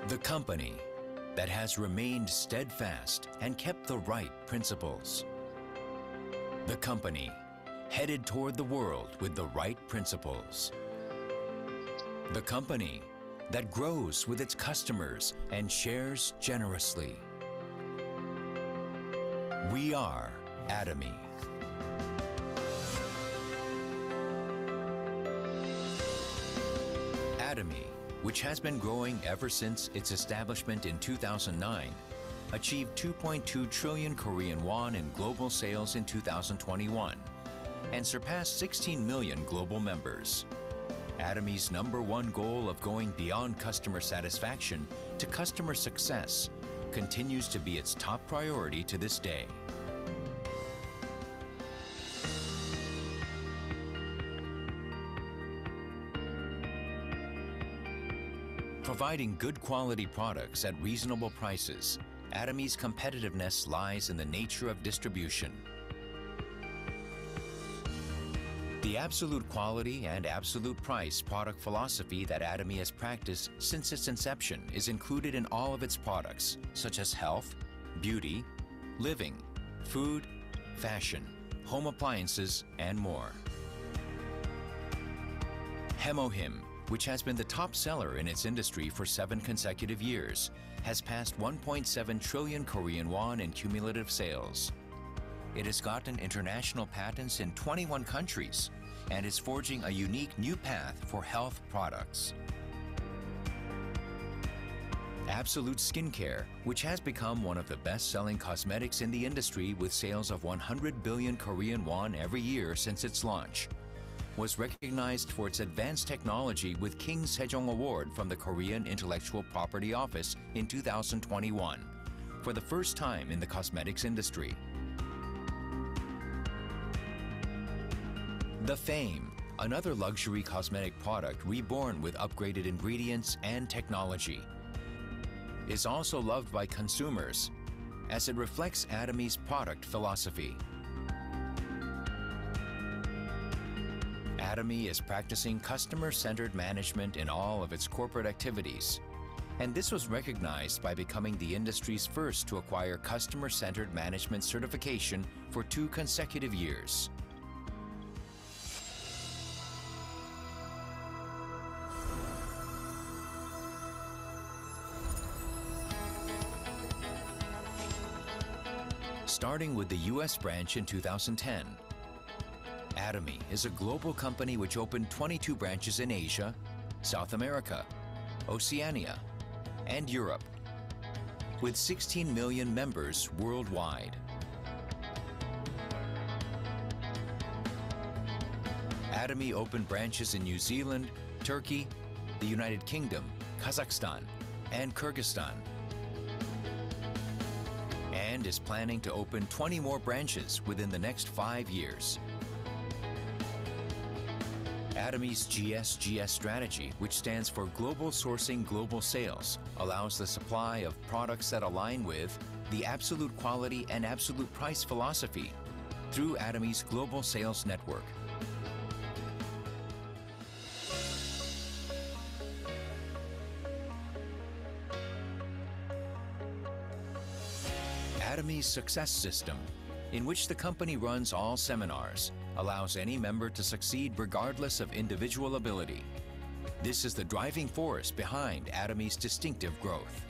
The company that has remained steadfast and kept the right principles. The company headed toward the world with the right principles. The company that grows with its customers and shares generously. We are Atomy. Atomy, which has been growing ever since its establishment in 2009, achieved 2.2 trillion Korean won in global sales in 2021 and surpassed 16 million global members. Atomy's #1 goal of going beyond customer satisfaction to customer success continues to be its top priority to this day. Providing good quality products at reasonable prices, Atomy's competitiveness lies in the nature of distribution. The absolute quality and absolute price product philosophy that Atomy has practiced since its inception is included in all of its products, such as health, beauty, living, food, fashion, home appliances, and more. Hemohim, which has been the top seller in its industry for 7 consecutive years, has passed 1.7 trillion Korean won in cumulative sales. It has gotten international patents in 21 countries and is forging a unique new path for health products. Absolute Skincare, which has become one of the best-selling cosmetics in the industry with sales of 100 billion Korean won every year since its launch, was recognized for its advanced technology with King Sejong Award from the Korean Intellectual Property Office in 2021, for the first time in the cosmetics industry. The Fame, another luxury cosmetic product reborn with upgraded ingredients and technology, is also loved by consumers as it reflects Atomy's product philosophy. Atomy is practicing customer-centered management in all of its corporate activities, and this was recognized by becoming the industry's first to acquire customer-centered management certification for 2 consecutive years. Starting with the US branch in 2010, Atomy is a global company which opened 22 branches in Asia, South America, Oceania, and Europe, with 16 million members worldwide. Atomy opened branches in New Zealand, Turkey, the United Kingdom, Kazakhstan, and Kyrgyzstan, and is planning to open 20 more branches within the next 5 years. Atomy's GSGS strategy, which stands for Global Sourcing Global Sales, allows the supply of products that align with the absolute quality and absolute price philosophy through Atomy's global sales network. Atomy's Success System, in which the company runs all seminars, allows any member to succeed regardless of individual ability. This is the driving force behind Atomy's distinctive growth.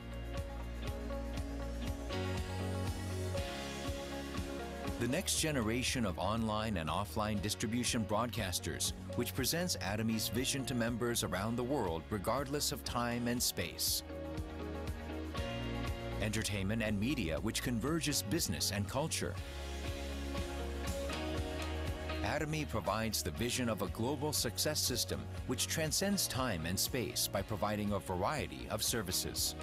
The next generation of online and offline distribution broadcasters, which presents Atomy's vision to members around the world regardless of time and space. Entertainment and media, which converges business and culture. Atomy provides the vision of a global success system which transcends time and space by providing a variety of services.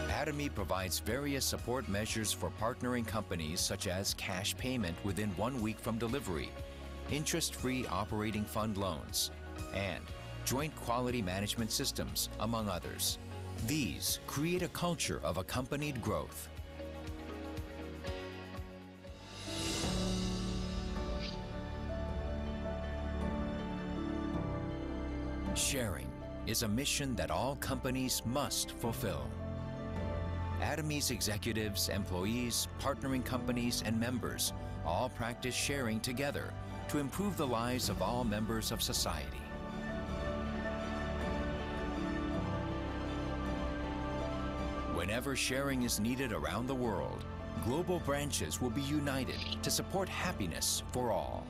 Atomy provides various support measures for partnering companies such as cash payment within 1 week from delivery, interest-free operating fund loans, and joint quality management systems, among others. These create a culture of accompanied growth. is a mission that all companies must fulfill. Atomy's executives, employees, partnering companies, and members all practice sharing together to improve the lives of all members of society. Whenever sharing is needed around the world, global branches will be united to support happiness for all.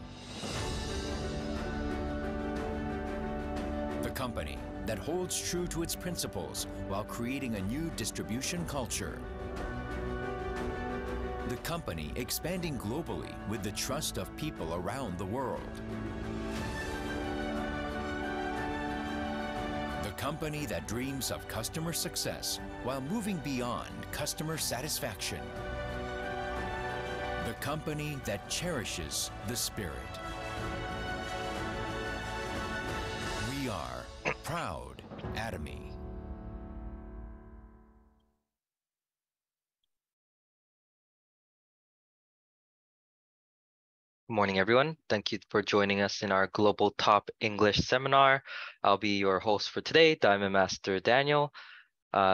The company that holds true to its principles while creating a new distribution culture. The company expanding globally with the trust of people around the world. The company that dreams of customer success while moving beyond customer satisfaction. The company that cherishes the spirit. We are proud Atomy. Good morning, everyone. Thank you for joining us in our Global Top English Seminar. I'll be your host for today, Diamond Master Daniel.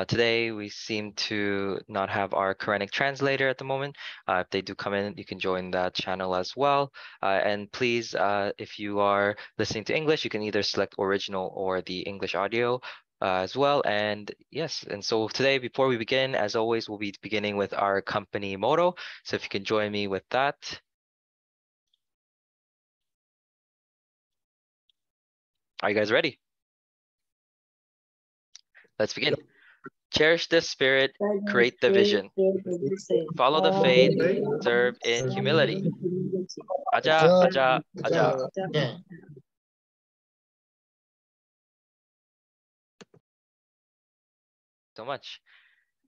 Today, we seem to not have our Quranic translator at the moment. If they do come in, you can join that channel as well. And please, if you are listening to English, you can either select original or the English audio as well. And yes, and so today, before we begin, as always, we'll be beginning with our company motto. So if you can join me with that. Are you guys ready? Let's begin. Cherish the spirit, create the vision. Follow the faith, serve in humility. Aja, aja, aja. So much.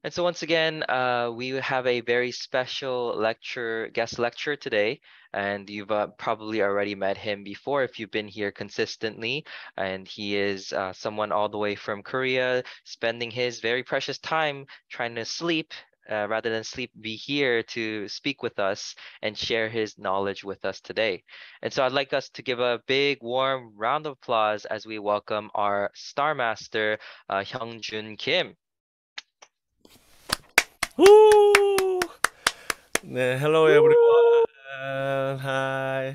And so once again, we have a very special guest lecturer today, and you've probably already met him before if you've been here consistently. And he is someone all the way from Korea, spending his very precious time trying to sleep rather than be here to speak with us and share his knowledge with us today. And so I'd like us to give a big warm round of applause as we welcome our Star Master, Hyungjun Kim. Woo! 네, hello everyone. Hi.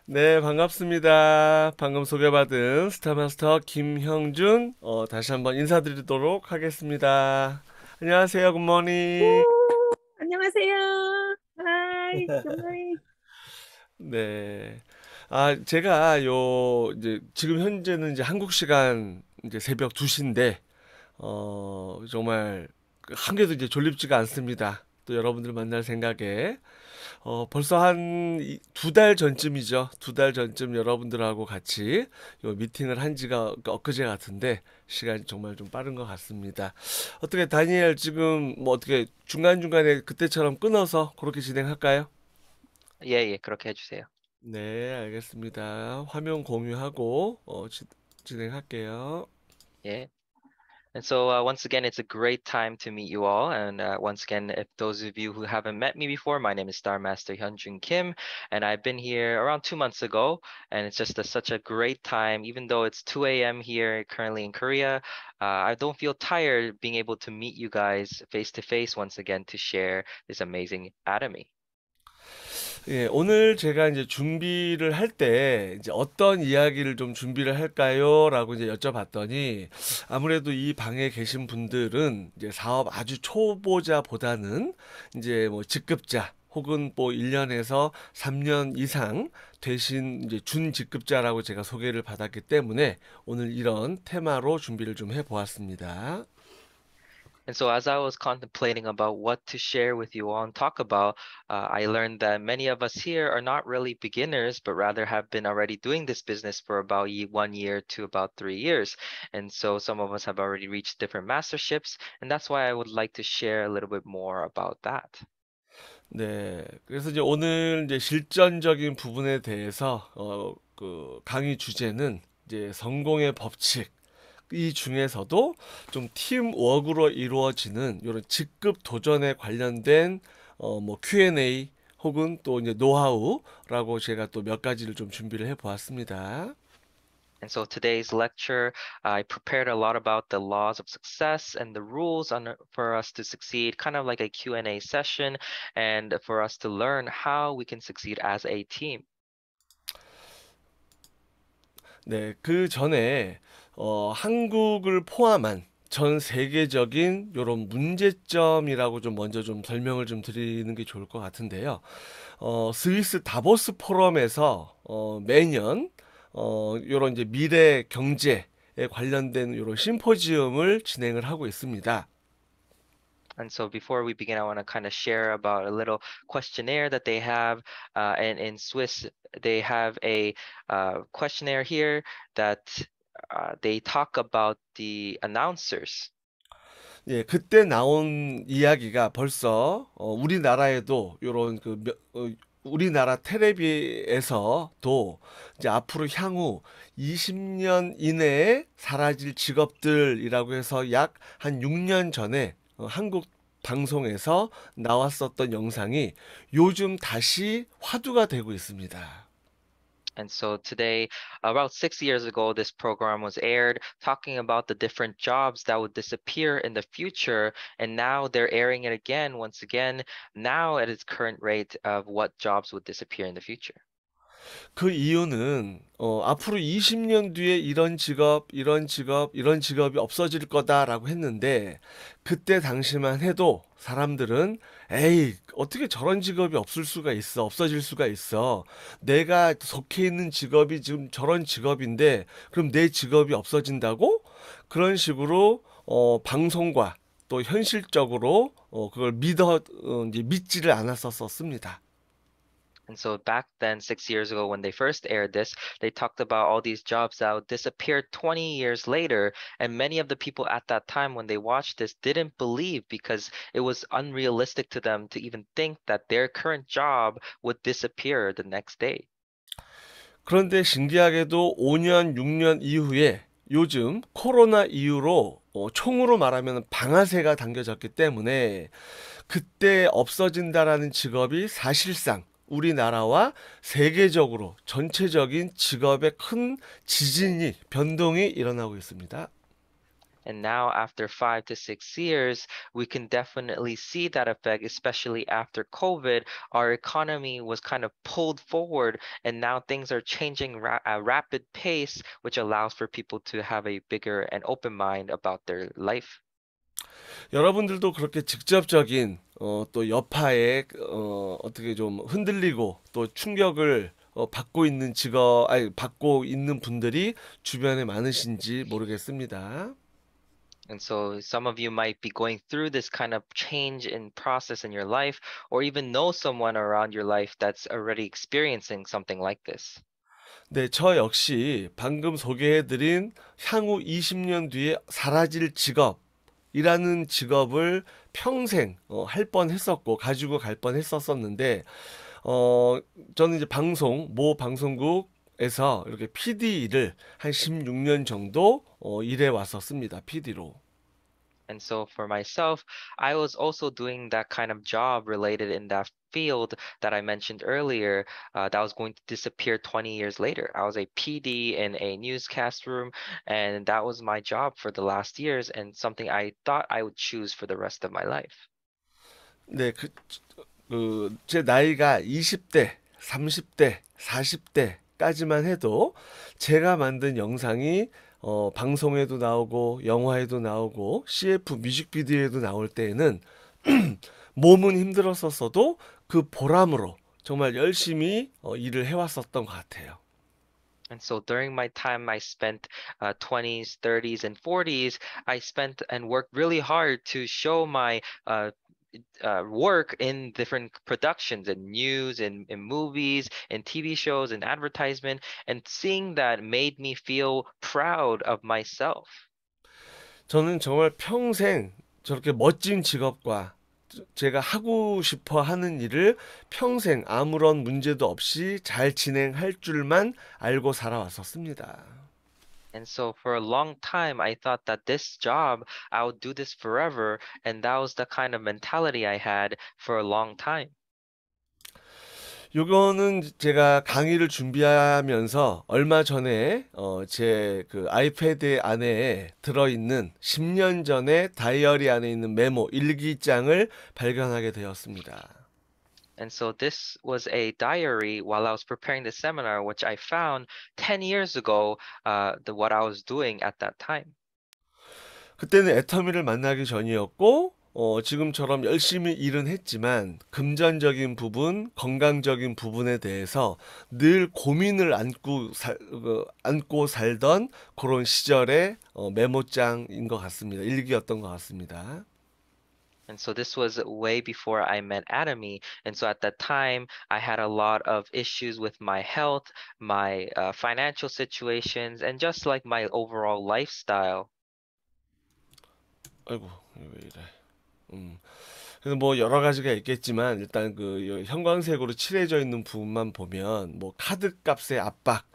네, 반갑습니다. 방금 소개받은 스타마스터 김형준, 다시 한번 인사드리도록 하겠습니다. 안녕하세요, 굿모닝. 안녕하세요. Hi, good morning. 네. 제가 이제 지금 현재는 이제 한국 시간 이제 새벽 2시인데, 정말 한 개도 이제 졸립지가 않습니다. 또 여러분들 만날 생각에 벌써 한 2달 전쯤이죠. 2달 전쯤 여러분들하고 같이 요 미팅을 한 지가 엊그제 같은데 시간이 정말 좀 빠른 것 같습니다. 어떻게 다니엘 지금 뭐 어떻게 중간중간에 그때처럼 끊어서 그렇게 진행할까요? 예, 그렇게 해주세요. 네, 알겠습니다. 화면 공유하고 진행할게요. 예. And so once again, it's a great time to meet you all. And once again, if those of you who haven't met me before, my name is Star Master Hyunjun Kim, and I've been here around 2 months ago. And it's just such a great time, even though it's 2 a.m. here currently in Korea. I don't feel tired being able to meet you guys face to face once again to share this amazing Atomy. 예, 오늘 제가 이제 준비를 할 때 이제 어떤 이야기를 좀 준비를 할까요? 라고 이제 여쭤봤더니 아무래도 이 방에 계신 분들은 이제 사업 아주 초보자보다는 이제 뭐 직급자 혹은 뭐 1년에서 3년 이상 되신 이제 준직급자라고 제가 소개를 받았기 때문에 오늘 이런 테마로 준비를 좀 해보았습니다. And so as I was contemplating about what to share with you all and talk about, I learned that many of us here are not really beginners, but rather have been already doing this business for about 1 year to about 3 years. And so some of us have already reached different masterships, and that's why I would like to share a little bit more about that. 네, 그래서 이제 오늘 이제 실전적인 부분에 대해서 그 강의 주제는 이제 성공의 법칙. 이 중에서도 좀 팀워크로 이루어지는 이런 직급 도전에 관련된 뭐 Q&A 혹은 또 이제 노하우라고 제가 또 몇 가지를 좀 준비를 해 보았습니다. And so today's lecture, I prepared a lot about the laws of success and the rules for us to succeed, kind of like a Q&A session, and for us to learn how we can succeed as a team. 네, 그 전에 한국을 포함한 전 세계적인 이런 문제점이라고 좀 먼저 좀 설명을 좀 드리는 게 좋을 것 같은데요. 스위스 다보스 포럼에서 매년 이런 이제 미래 경제에 관련된 이런 심포지움을 진행을 하고 있습니다. And so before we begin, I want to kind of share about a little questionnaire that they have. And in Swiss, they have a questionnaire here that they talk about the announcers. 예, 그때 나온 이야기가 벌써 우리나라에도 요런 우리나라 텔레비에서도 이제 앞으로 향후 20년 이내에 사라질 직업들이라고 해서 약 한 6년 전에 한국 방송에서 나왔었던 영상이 요즘 다시 화두가 되고 있습니다. And so today, about 6 years ago, this program was aired talking about the different jobs that would disappear in the future. And now they're airing it again, once again, now at its current rate of what jobs would disappear in the future. 그 이유는 앞으로 20년 뒤에 이런 직업, 이런 직업, 이런 직업이 없어질 거다라고 했는데 그때 당시만 해도 사람들은 에이, 어떻게 저런 직업이 없을 수가 있어, 없어질 수가 있어. 내가 속해 있는 직업이 지금 저런 직업인데 그럼 내 직업이 없어진다고? 그런 식으로 방송과 또 현실적으로 그걸 이제 믿지를 않았었습니다. And so back then, 6 years ago, when they first aired this, they talked about all these jobs that would disappear 20 years later. And many of the people at that time, when they watched this, didn't believe because it was unrealistic to them to even think that their current job would disappear the next day. 그런데 신기하게도 5년, 6년 이후에 요즘 코로나 이후로 총으로 말하면 방아쇠가 당겨졌기 때문에 그때 없어진다라는 직업이 사실상 우리나라와 세계적으로 전체적인 직업의 큰 지진이, 변동이 일어나고 있습니다. And now, after 5 to 6 years, we can definitely see that effect, especially after COVID. Our economy was kind of pulled forward, and now things are changing at a rapid pace, which allows for people to have a bigger and open mind about their life. 여러분들도 그렇게 직접적인 또 여파에 어떻게 좀 흔들리고 또 충격을 받고 있는 받고 있는 분들이 주변에 많으신지 모르겠습니다. And so some of you might be going through this kind of change in process in your life, or even know someone around your life that's already experiencing something like this. 네, 저 역시 방금 소개해드린 향후 20년 뒤에 사라질 직업이라는 직업을 평생 할 뻔했었고 가지고 갈 뻔했었는데 저는 이제 모 방송국에서 이렇게 PD 일을 한 16년 정도 일해 왔었습니다. PD로. And so for myself, I was also doing that kind of job related in that field that I mentioned earlier, that was going to disappear 20 years later. I was a PD in a newscast room, and that was my job for the last years and something I thought I would choose for the rest of my life. 네, 제 나이가 20대, 30대, 40대까지만 해도 제가 만든 영상이 방송에도 나오고 영화에도 나오고 CF 뮤직비디오에도 나올 때에는 몸은 힘들었었어도 그 보람으로 정말 열심히 일을 해왔었던 것 같아요. And so during my time I spent 20s, 30s, and 40s, I spent and worked really hard to show my work in different productions and news and in movies and TV shows and advertisement, and seeing that made me feel proud of myself. 저는 정말 평생 저렇게 멋진 직업과 제가 하고 싶어 하는 일을 평생 아무런 문제도 없이 잘 진행할 줄만 알고 살아왔었습니다. And so for a long time, I thought that this job, I would do this forever. And that was the kind of mentality I had for a long time. 요거는 제가 강의를 준비하면서 얼마 전에 제 그 아이패드 안에 들어있는 10년 전에 다이어리 안에 있는 메모 일기장을 발견하게 되었습니다. And so this was a diary while I was preparing the seminar, which I found 10 years ago, what I was doing at that time. 그때는 애터미를 만나기 전이었고 지금처럼 열심히 일은 했지만 금전적인 부분, 건강적인 부분에 대해서 늘 고민을 안고 살던 그런 시절의 메모장인 것 같습니다. 일기였던 것 같습니다. And so this was way before I met Atomy. And so at that time, I had a lot of issues with my health, my financial situations, and just like my overall lifestyle. 아이고, 이거 왜 이래. 그래서 뭐 여러 가지가 있겠지만 일단 그 형광색으로 칠해져 있는 부분만 보면 뭐 카드 값의 압박,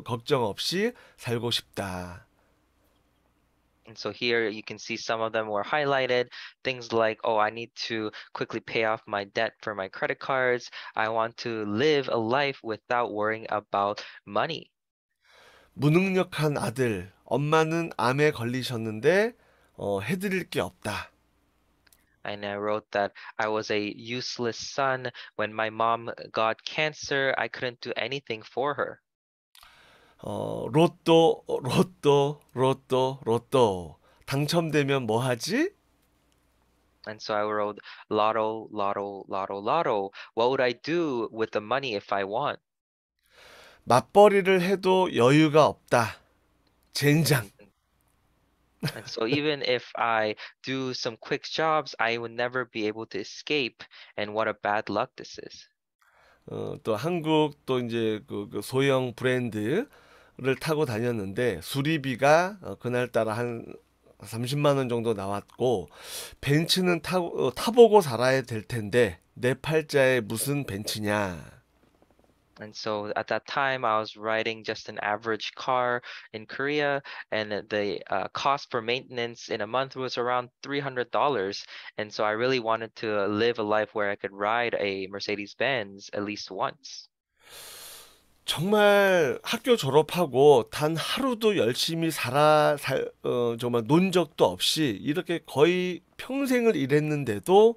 걱정 없이 살고 싶다. And so here you can see some of them were highlighted. Things like, oh, I need to quickly pay off my debt for my credit cards. I want to live a life without worrying about money. 무능력한 아들, 엄마는 암에 걸리셨는데 해드릴 게 없다. And I wrote that I was a useless son. When my mom got cancer, I couldn't do anything for her. 로또. 당첨되면 뭐 하지? And so I wrote lotto, lotto, lotto, lotto. What would I do with the money if I won? 맞벌이를 해도 여유가 없다. 젠장. And so even if I do some quick jobs, I would never be able to escape. And what a bad luck this is. 또 한국 또 이제 그 소형 브랜드를 타고 다녔는데 수리비가 그날따라 한 30만 원 정도 나왔고 벤츠는 타보고 살아야 될 텐데 내 팔자에 무슨 벤츠냐. And so at that time, I was riding just an average car in Korea, and the cost for maintenance in a month was around $300. And so I really wanted to live a life where I could ride a Mercedes-Benz at least once. 정말 학교 졸업하고 단 하루도 열심히 정말 논 적도 없이 이렇게 거의 평생을 일했는데도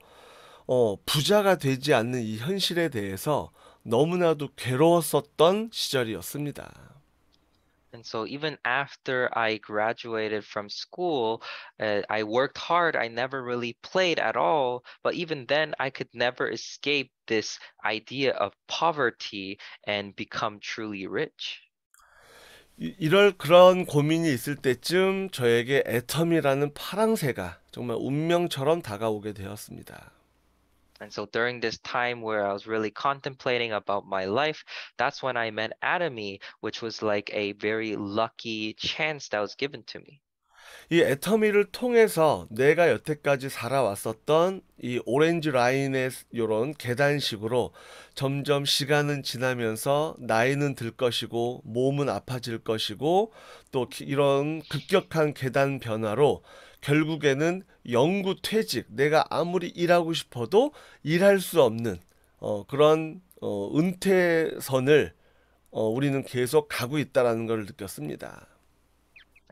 부자가 되지 않는 이 현실에 대해서 너무나도 괴로웠었던 시절이었습니다. And so even after I graduated from school, I worked hard. I never really played at all. But even then, I could never escape this idea of poverty and become truly rich. 그런 고민이 있을 때쯤 저에게 애텀이라는 파랑새가 정말 운명처럼 다가오게 되었습니다. And so during this time where I was really contemplating about my life, that's when I met Atomy, which was like a very lucky chance that was given to me. 이 애터미를 통해서 내가 여태까지 살아왔었던 이 오렌지 라인의 이런 계단식으로 점점 시간은 지나면서 나이는 들 것이고 몸은 아파질 것이고 또 이런 급격한 계단 변화로 결국에는 영구 퇴직, 내가 아무리 일하고 싶어도 일할 수 없는 그런 은퇴선을 우리는 계속 가고 있다라는 걸 느꼈습니다.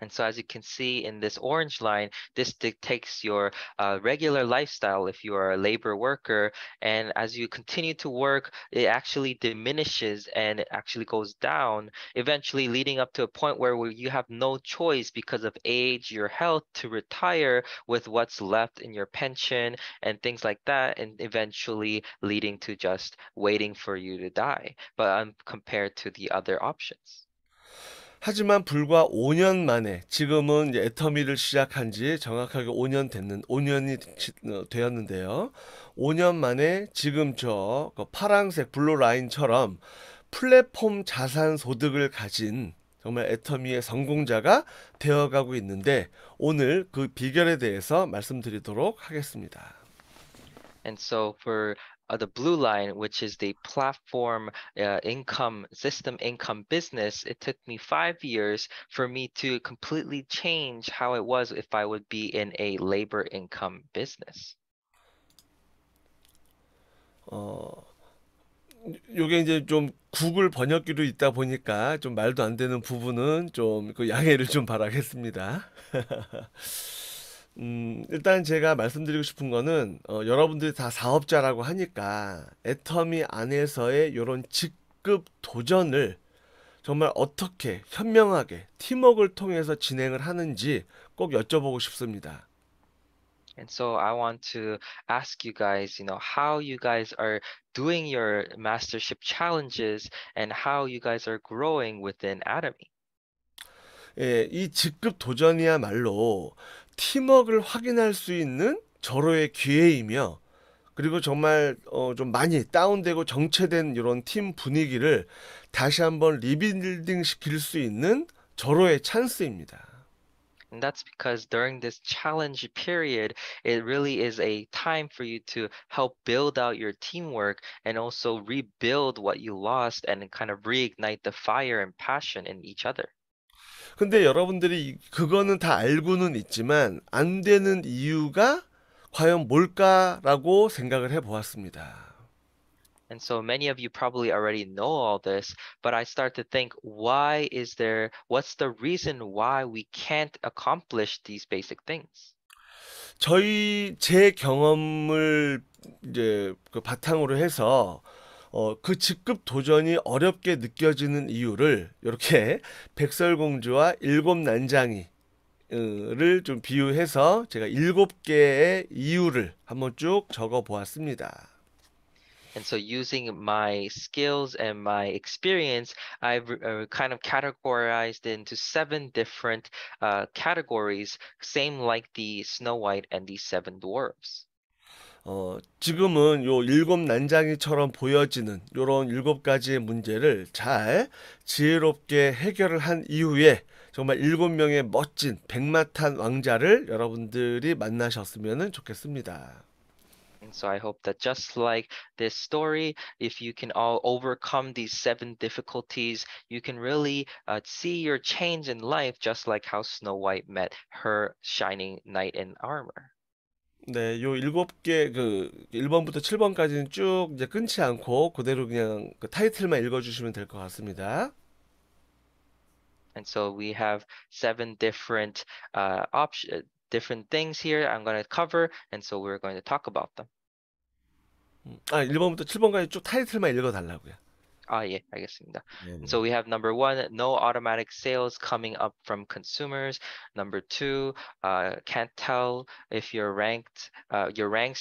And so as you can see in this orange line, this dictates your regular lifestyle if you are a labor worker. And as you continue to work, it actually diminishes and it actually goes down, eventually leading up to a point where you have no choice because of age, your health, to retire with what's left in your pension and things like that, and eventually leading to just waiting for you to die, but compared to the other options. 하지만 불과 5년 만에 지금은 이제 애터미를 시작한 지 정확하게 5년이 되었는데요. 5년 만에 지금 저 파란색 블루 라인처럼 플랫폼 자산 소득을 가진 정말 애터미의 성공자가 되어가고 있는데 오늘 그 비결에 대해서 말씀드리도록 하겠습니다. And so for the blue line, which is the platform system income business, it took me 5 years for me to completely change how it was if I would be in a labor income business. 요게 이제 좀 구글 번역기로 있다 보니까 좀 말도 안 되는 부분은 좀 그 양해를 좀 바라겠습니다. 일단 제가 말씀드리고 싶은 거는 여러분들이 다 사업자라고 하니까 애터미 안에서의 요런 직급 도전을 정말 어떻게 현명하게 팀워크를 통해서 진행을 하는지 꼭 여쭤보고 싶습니다. And so I want to ask you guys, how you guys are doing your mastership challenges and how you guys are growing within Atomy. 예, 이 직급 도전이야말로 팀워크를 확인할 수 있는 절호의 기회이며 그리고 정말 좀 많이 다운되고 정체된 이런 팀 분위기를 다시 한번 리빌딩 시킬 수 있는 절호의 찬스입니다. And that's because during this challenge period, it really is a time for you to help build out your teamwork and also rebuild what you lost and kind of reignite the fire and passion in each other. 근데 여러분들이 그거는 다 알고는 있지만 안 되는 이유가 과연 뭘까라고 생각을 해 보았습니다. And so many of you probably already know all this, but I start to think, what's the reason why we can't accomplish these basic things? 제 경험을 이제 그 바탕으로 해서 그 직급 도전이 어렵게 느껴지는 이유를 이렇게 백설공주와 일곱 난장이 를 좀 비유해서 제가 7개의 이유를 한번 쭉 적어 보았습니다. And so using my skills and my experience, I've kind of categorized into 7 different categories, same like the Snow White and the 7 dwarfs. 지금은 요 일곱 난장이처럼 보여지는 요런 7가지의 문제를 잘 지혜롭게 해결을 한 이후에 정말 7명의 멋진 백마탄 왕자를 여러분들이 만나셨으면 좋겠습니다. And so I hope that just like this story, if you can all overcome these 7 difficulties, you can really see your change in life, just like how Snow White met her shining knight in armor. 네, 요 7개 1번부터 7번까지는 쭉 이제 끊지 않고 그대로 그냥 그 타이틀만 읽어주시면 될 것 같습니다. And so we have 7 different different things here I'm going to cover, and so we're going to talk about them. 1번부터 7번까지 쭉 타이틀만 읽어달라고요. 예, 알겠습니다. So we have number 1, no automatic sales coming up from consumers. Number 2, can't tell if your ranks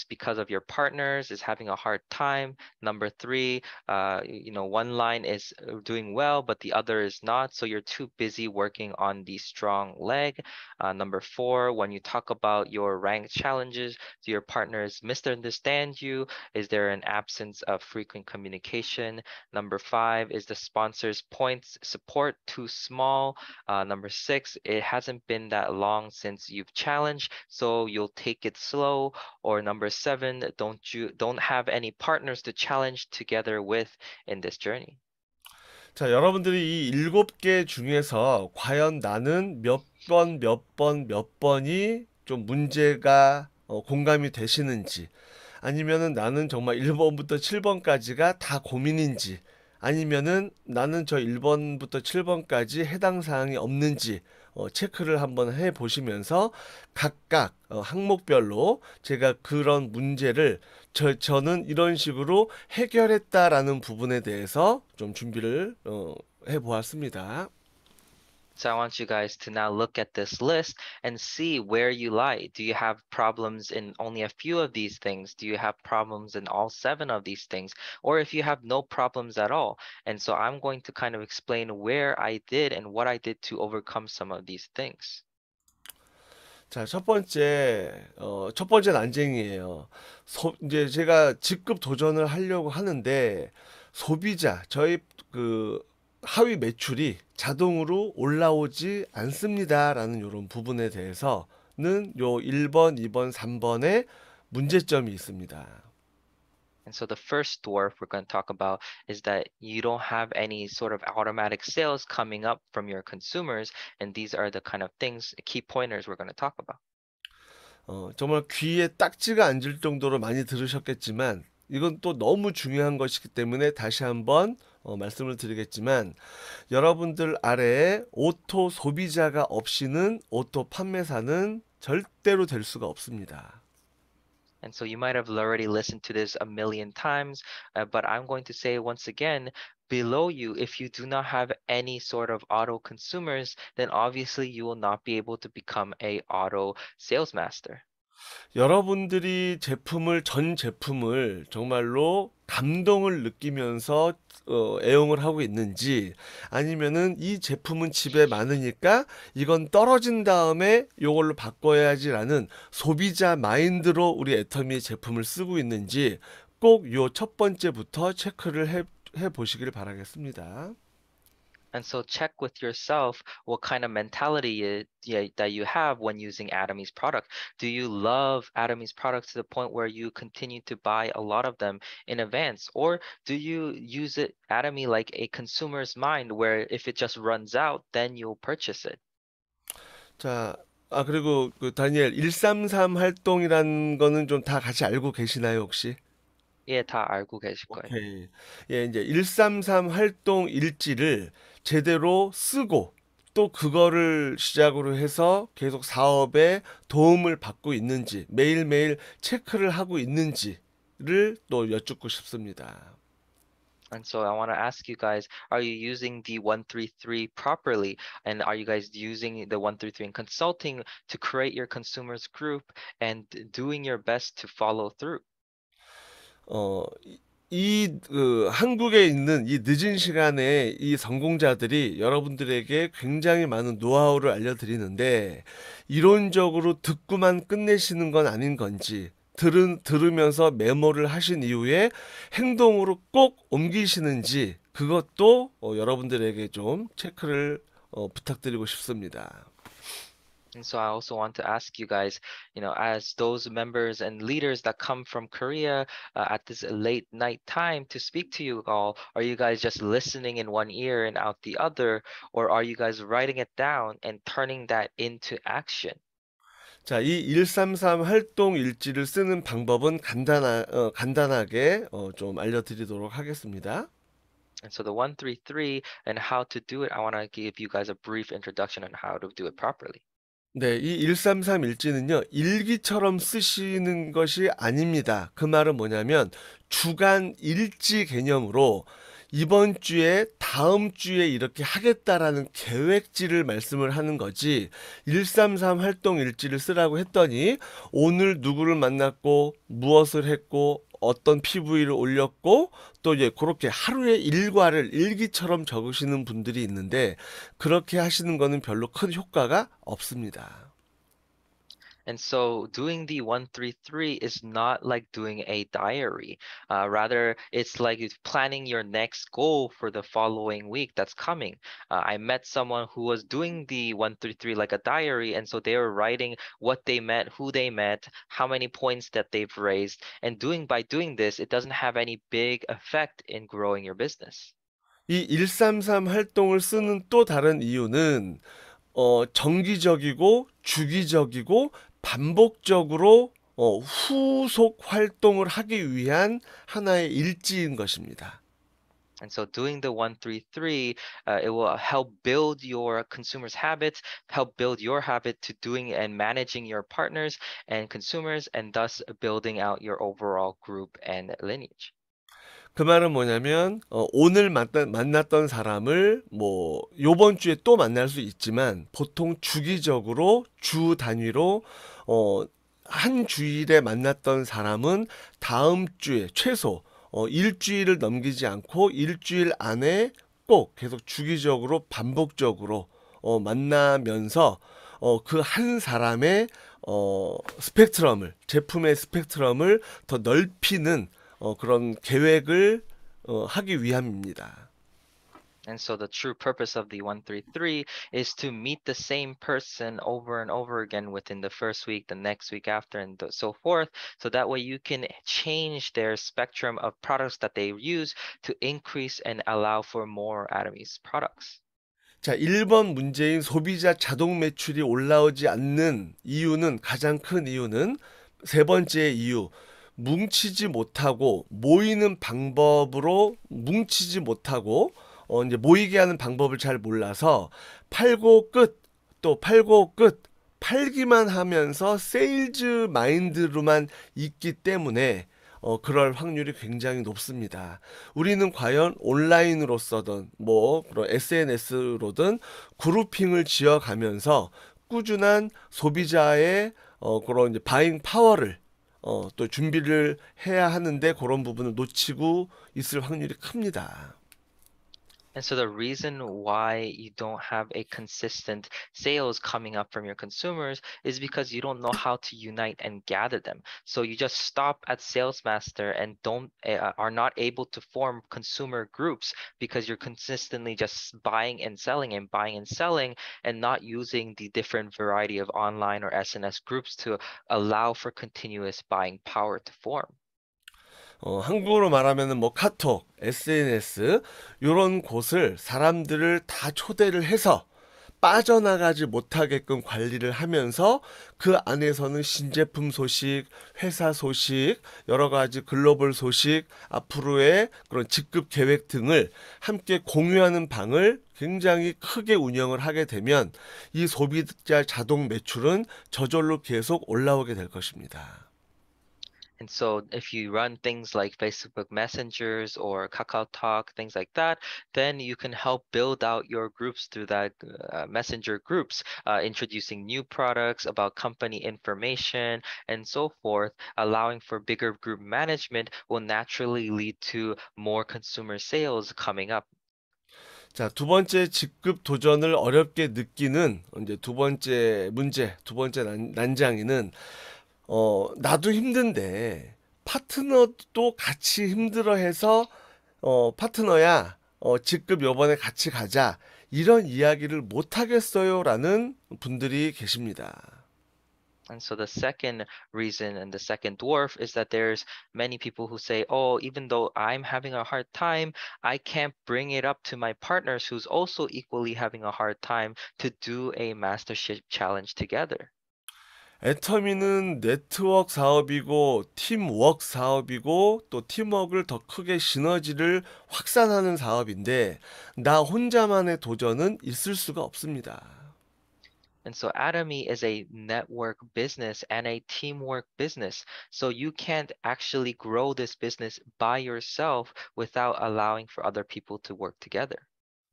because of your partners is having a hard time. Number 3, one line is doing well, but the other is not. So you're too busy working on the strong leg. Number 4, when you talk about your rank challenges, do your partners misunderstand you? Is there an absence of frequent communication? Number 5, is the sponsor's points support too small? Number 6, it hasn't been that long since you've challenged, so you'll take it slow. Or number 7, don't have any partners to challenge together with in this journey. 자, 여러분들이 이 7개 중에서 과연 나는 몇 번이 좀 문제가 공감이 되시는지 아니면은 나는 정말 1번부터 7번까지가 다 고민인지 아니면은 나는 저 1번부터 7번까지 해당 사항이 없는지 체크를 한번 해 보시면서 각각 항목별로 제가 그런 문제를 저는 이런 식으로 해결했다라는 부분에 대해서 좀 준비를 해 보았습니다. So I want you guys to now look at this list and see where you lie. Do you have problems in only a few of these things? Do you have problems in all 7 of these things? Or if you have no problems at all? And so I'm going to kind of explain where I did and what I did to overcome some of these things. 자, 첫 번째 난쟁이에요. 이제 제가 직급 도전을 하려고 하는데 소비자, 저희 그 하위 매출이 자동으로 올라오지 않습니다라는 이런 부분에 대해서는 요 1번, 2번, 3번에 문제점이 있습니다. And so the first dwarf we're going to talk about is that you don't have any sort of automatic sales coming up from your consumers, and these are the kind of things, key pointers we're going to talk about. 정말 귀에 딱지가 앉을 정도로 많이 들으셨겠지만 이건 또 너무 중요한 것이기 때문에 다시 한번 말씀을 드리겠지만 여러분들 아래에 오토 소비자가 없이는 오토 판매사는 절대로 될 수가 없습니다. And so you might have already listened to this a million times, but I'm going to say once again, below you, if you do not have any sort of auto consumers, then obviously you will not be able to become a auto sales master. 여러분들이 전 제품을 정말로 감동을 느끼면서 애용을 하고 있는지 아니면은 이 제품은 집에 많으니까 이건 떨어진 다음에 이걸로 바꿔야지라는 소비자 마인드로 우리 애터미의 제품을 쓰고 있는지 꼭 요 첫 번째부터 체크를 해 보시길 바라겠습니다. And so check with yourself what kind of mentality that you have when using Atomy's product. Do you love Atomy's products to the point where you continue to buy a lot of them in advance? Or do you use Atomy like a consumer's mind where if it just runs out, then you'll purchase it? 자, 그리고 그 다니엘 133 활동이라는 거는 좀 다 같이 알고 계시나요, 혹시? 예, 다 알고 계실 거예요. 오케이. 예, 이제 133 활동 일지를 제대로 쓰고 또 그거를 시작으로 해서 계속 사업에 도움을 받고 있는지 매일매일 체크를 하고 있는지를 또 여쭙고 싶습니다. And so I want to ask you guys, are you using the 133 properly? And are you guys using the 133 in consulting to create your consumers group and doing your best to follow through? 한국에 있는 이 늦은 시간에 이 성공자들이 여러분들에게 굉장히 많은 노하우를 알려드리는데 이론적으로 듣고만 끝내시는 건 아닌 건지 들으면서 메모를 하신 이후에 행동으로 꼭 옮기시는지 그것도 여러분들에게 좀 체크를 부탁드리고 싶습니다. And so I also want to ask you guys, as those members and leaders that come from Korea at this late night time to speak to you all, are you guys just listening in one ear and out the other, or are you guys writing it down and turning that into action? 자, 이 133 활동 일지를 쓰는 방법은 간단하게 좀 알려드리도록 하겠습니다. And so the 133 and how to do it, I want to give you guys a brief introduction on how to do it properly. 네, 이 133 일지는요, 일기처럼 쓰시는 것이 아닙니다. 그 말은 뭐냐면, 주간 일지 개념으로 이번 주에, 다음 주에 이렇게 하겠다라는 계획지를 말씀을 하는 거지, 133 활동 일지를 쓰라고 했더니, 오늘 누구를 만났고, 무엇을 했고, 어떤 PV를 올렸고 또 이제 그렇게 하루의 일과를 일기처럼 적으시는 분들이 있는데 그렇게 하시는 거는 별로 큰 효과가 없습니다. And so doing the 133 is not like doing a diary. Rather, it's like planning your next goal for the following week that's coming. I met someone who was doing the 133 like a diary. And so they were writing what they met, who they met, how many points that they've raised. And by doing this, it doesn't have any big effect in growing your business. 이 133 활동을 쓰는 또 다른 이유는 정기적이고 주기적이고 반복적으로 후속 활동을 하기 위한 하나의 일지인 것입니다. And so doing the 133, it will help build your consumers' habits, help build your habit to doing and managing your partners and consumers, and thus building out your overall group and lineage. 그 말은 뭐냐면 오늘 만났던 사람을 뭐 요번 주에 또 만날 수 있지만 보통 주기적으로 주 단위로 한 주일에 만났던 사람은 다음 주에 최소 일주일을 넘기지 않고 일주일 안에 꼭 계속 주기적으로 반복적으로 만나면서 그 한 사람의 제품의 스펙트럼을 더 넓히는 그런 계획을 하기 위함입니다. And so the true purpose of the 133 is to meet the same person over and over again within the first week, the next week after, and so forth. So that way you can change their spectrum of products that they use to increase and allow for more Atomy's products. 자, 1번 문제인 소비자 자동 매출이 올라오지 않는 이유는 가장 큰 이유는 세 번째 이유. 뭉치지 못하고 모이는 방법으로 뭉치지 못하고 이제 모이게 하는 방법을 잘 몰라서 팔고 끝, 또 팔고 끝, 팔기만 하면서 세일즈 마인드로만 있기 때문에 그럴 확률이 굉장히 높습니다. 우리는 과연 온라인으로서든 뭐 그런 SNS로든 그룹핑을 지어가면서 꾸준한 소비자의 그런 이제 바잉 파워를 또 준비를 해야 하는데 그런 부분을 놓치고 있을 확률이 큽니다. And so the reason why you don't have a consistent sales coming up from your consumers is because you don't know how to unite and gather them. So you just stop at sales master and are not able to form consumer groups because you're consistently just buying and selling and not using the different variety of online or SNS groups to allow for continuous buying power to form. 한국어로 말하면은 뭐 카톡, SNS 요런 곳을 사람들을 다 초대를 해서 빠져나가지 못하게끔 관리를 하면서 그 안에서는 신제품 소식, 회사 소식, 여러 가지 글로벌 소식, 앞으로의 그런 직급 계획 등을 함께 공유하는 방을 굉장히 크게 운영을 하게 되면 이 소비자 자동 매출은 저절로 계속 올라오게 될 것입니다. And so if you run things like Facebook Messengers or Kakao Talk, things like that, then you can help build out your groups through that messenger groups, introducing new products about company information and so forth, allowing for bigger group management will naturally lead to more consumer sales coming up. 자, 두 번째 직급 도전을 어렵게 느끼는 이제 두 번째 문제, 두 번째 난장이는 나도 힘든데 파트너도 같이 힘들어해서 파트너야 직급 요번에 같이 가자 이런 이야기를 못 하겠어요라는 분들이 계십니다. And so the second reason and the second dwarf is that there's many people who say, oh, even though I'm having a hard time, I can't bring it up to my partners who's also equally having a hard time to do a mastership challenge together. 애터미는 네트워크 사업이고 팀워크 사업이고 또 팀워크를 더 크게 시너지를 확산하는 사업인데 나 혼자만의 도전은 있을 수가 없습니다. And so Atomy is a network business and a teamwork business. So you can't actually grow this business by yourself without allowing for other people to work together.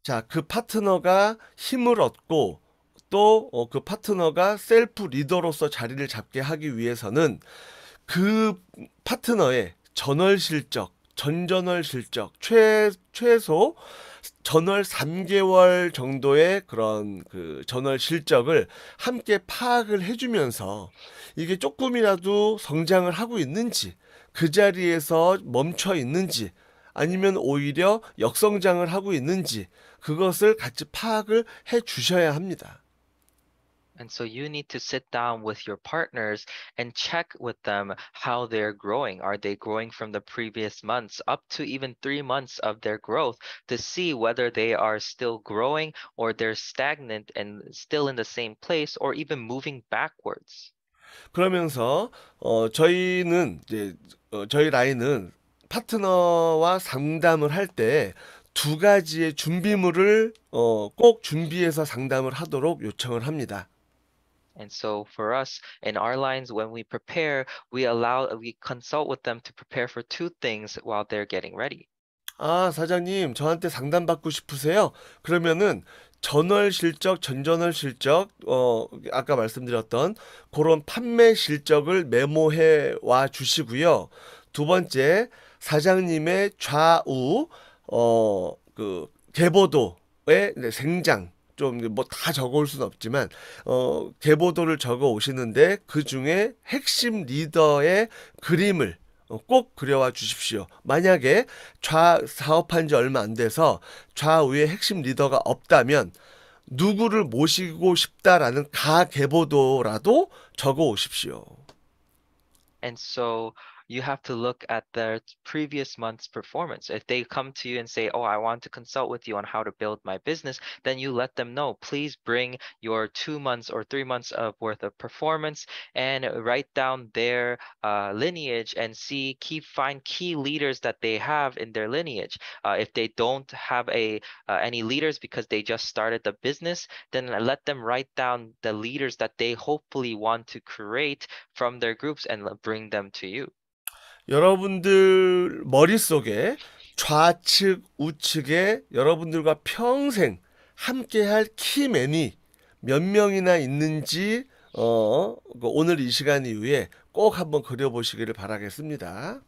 자, 그 파트너가 힘을 얻고 또 그 파트너가 셀프 리더로서 자리를 잡게 하기 위해서는 그 파트너의 전월 실적, 전전월 실적, 최소 전월 3개월 정도의 그런 그 전월 실적을 함께 파악을 해주면서 이게 조금이라도 성장을 하고 있는지, 그 자리에서 멈춰 있는지, 아니면 오히려 역성장을 하고 있는지, 그것을 같이 파악을 해 주셔야 합니다. And so you need to sit down with your partners and check with them how they're growing. Are they growing from the previous months up to even 3 months of their growth to see whether they are still growing or they're stagnant and still in the same place or even moving backwards. 그러면서 저희는 이제 저희 라인은 파트너와 상담을 할 때 두 가지의 준비물을 꼭 준비해서 상담을 하도록 요청을 합니다. And so for us in our lines, when we prepare, we consult with them to prepare for 2 things while they're getting ready. 아, 사장님, 저한테 상담받고 싶으세요? 그러면은 전월 실적, 전전월 실적, 아까 말씀드렸던 그런 판매 실적을 메모해 와 주시고요. 두 번째, 사장님의 좌우, 그 계보도의 생장, 좀 뭐 다 적어올 수는 없지만 계보도를 적어 오시는데 그 중에 핵심 리더의 그림을 꼭 그려와 주십시오. 만약에 사업한 지 얼마 안 돼서 좌우에 핵심 리더가 없다면 누구를 모시고 싶다라는 가계보도라도 적어 오십시오. And so you have to look at their previous month's performance. If they come to you and say, oh, I want to consult with you on how to build my business, then you let them know, please bring your 2 months or 3 months of worth of performance and write down their lineage and find key leaders that they have in their lineage. If they don't have any leaders because they just started the business, then let them write down the leaders that they hopefully want to create from their groups and bring them to you. 여러분들 머릿속에 좌측, 우측에 여러분들과 평생 함께할 키맨이 몇 명이나 있는지 오늘 이 시간 이후에 꼭 한번 그려보시기를 바라겠습니다.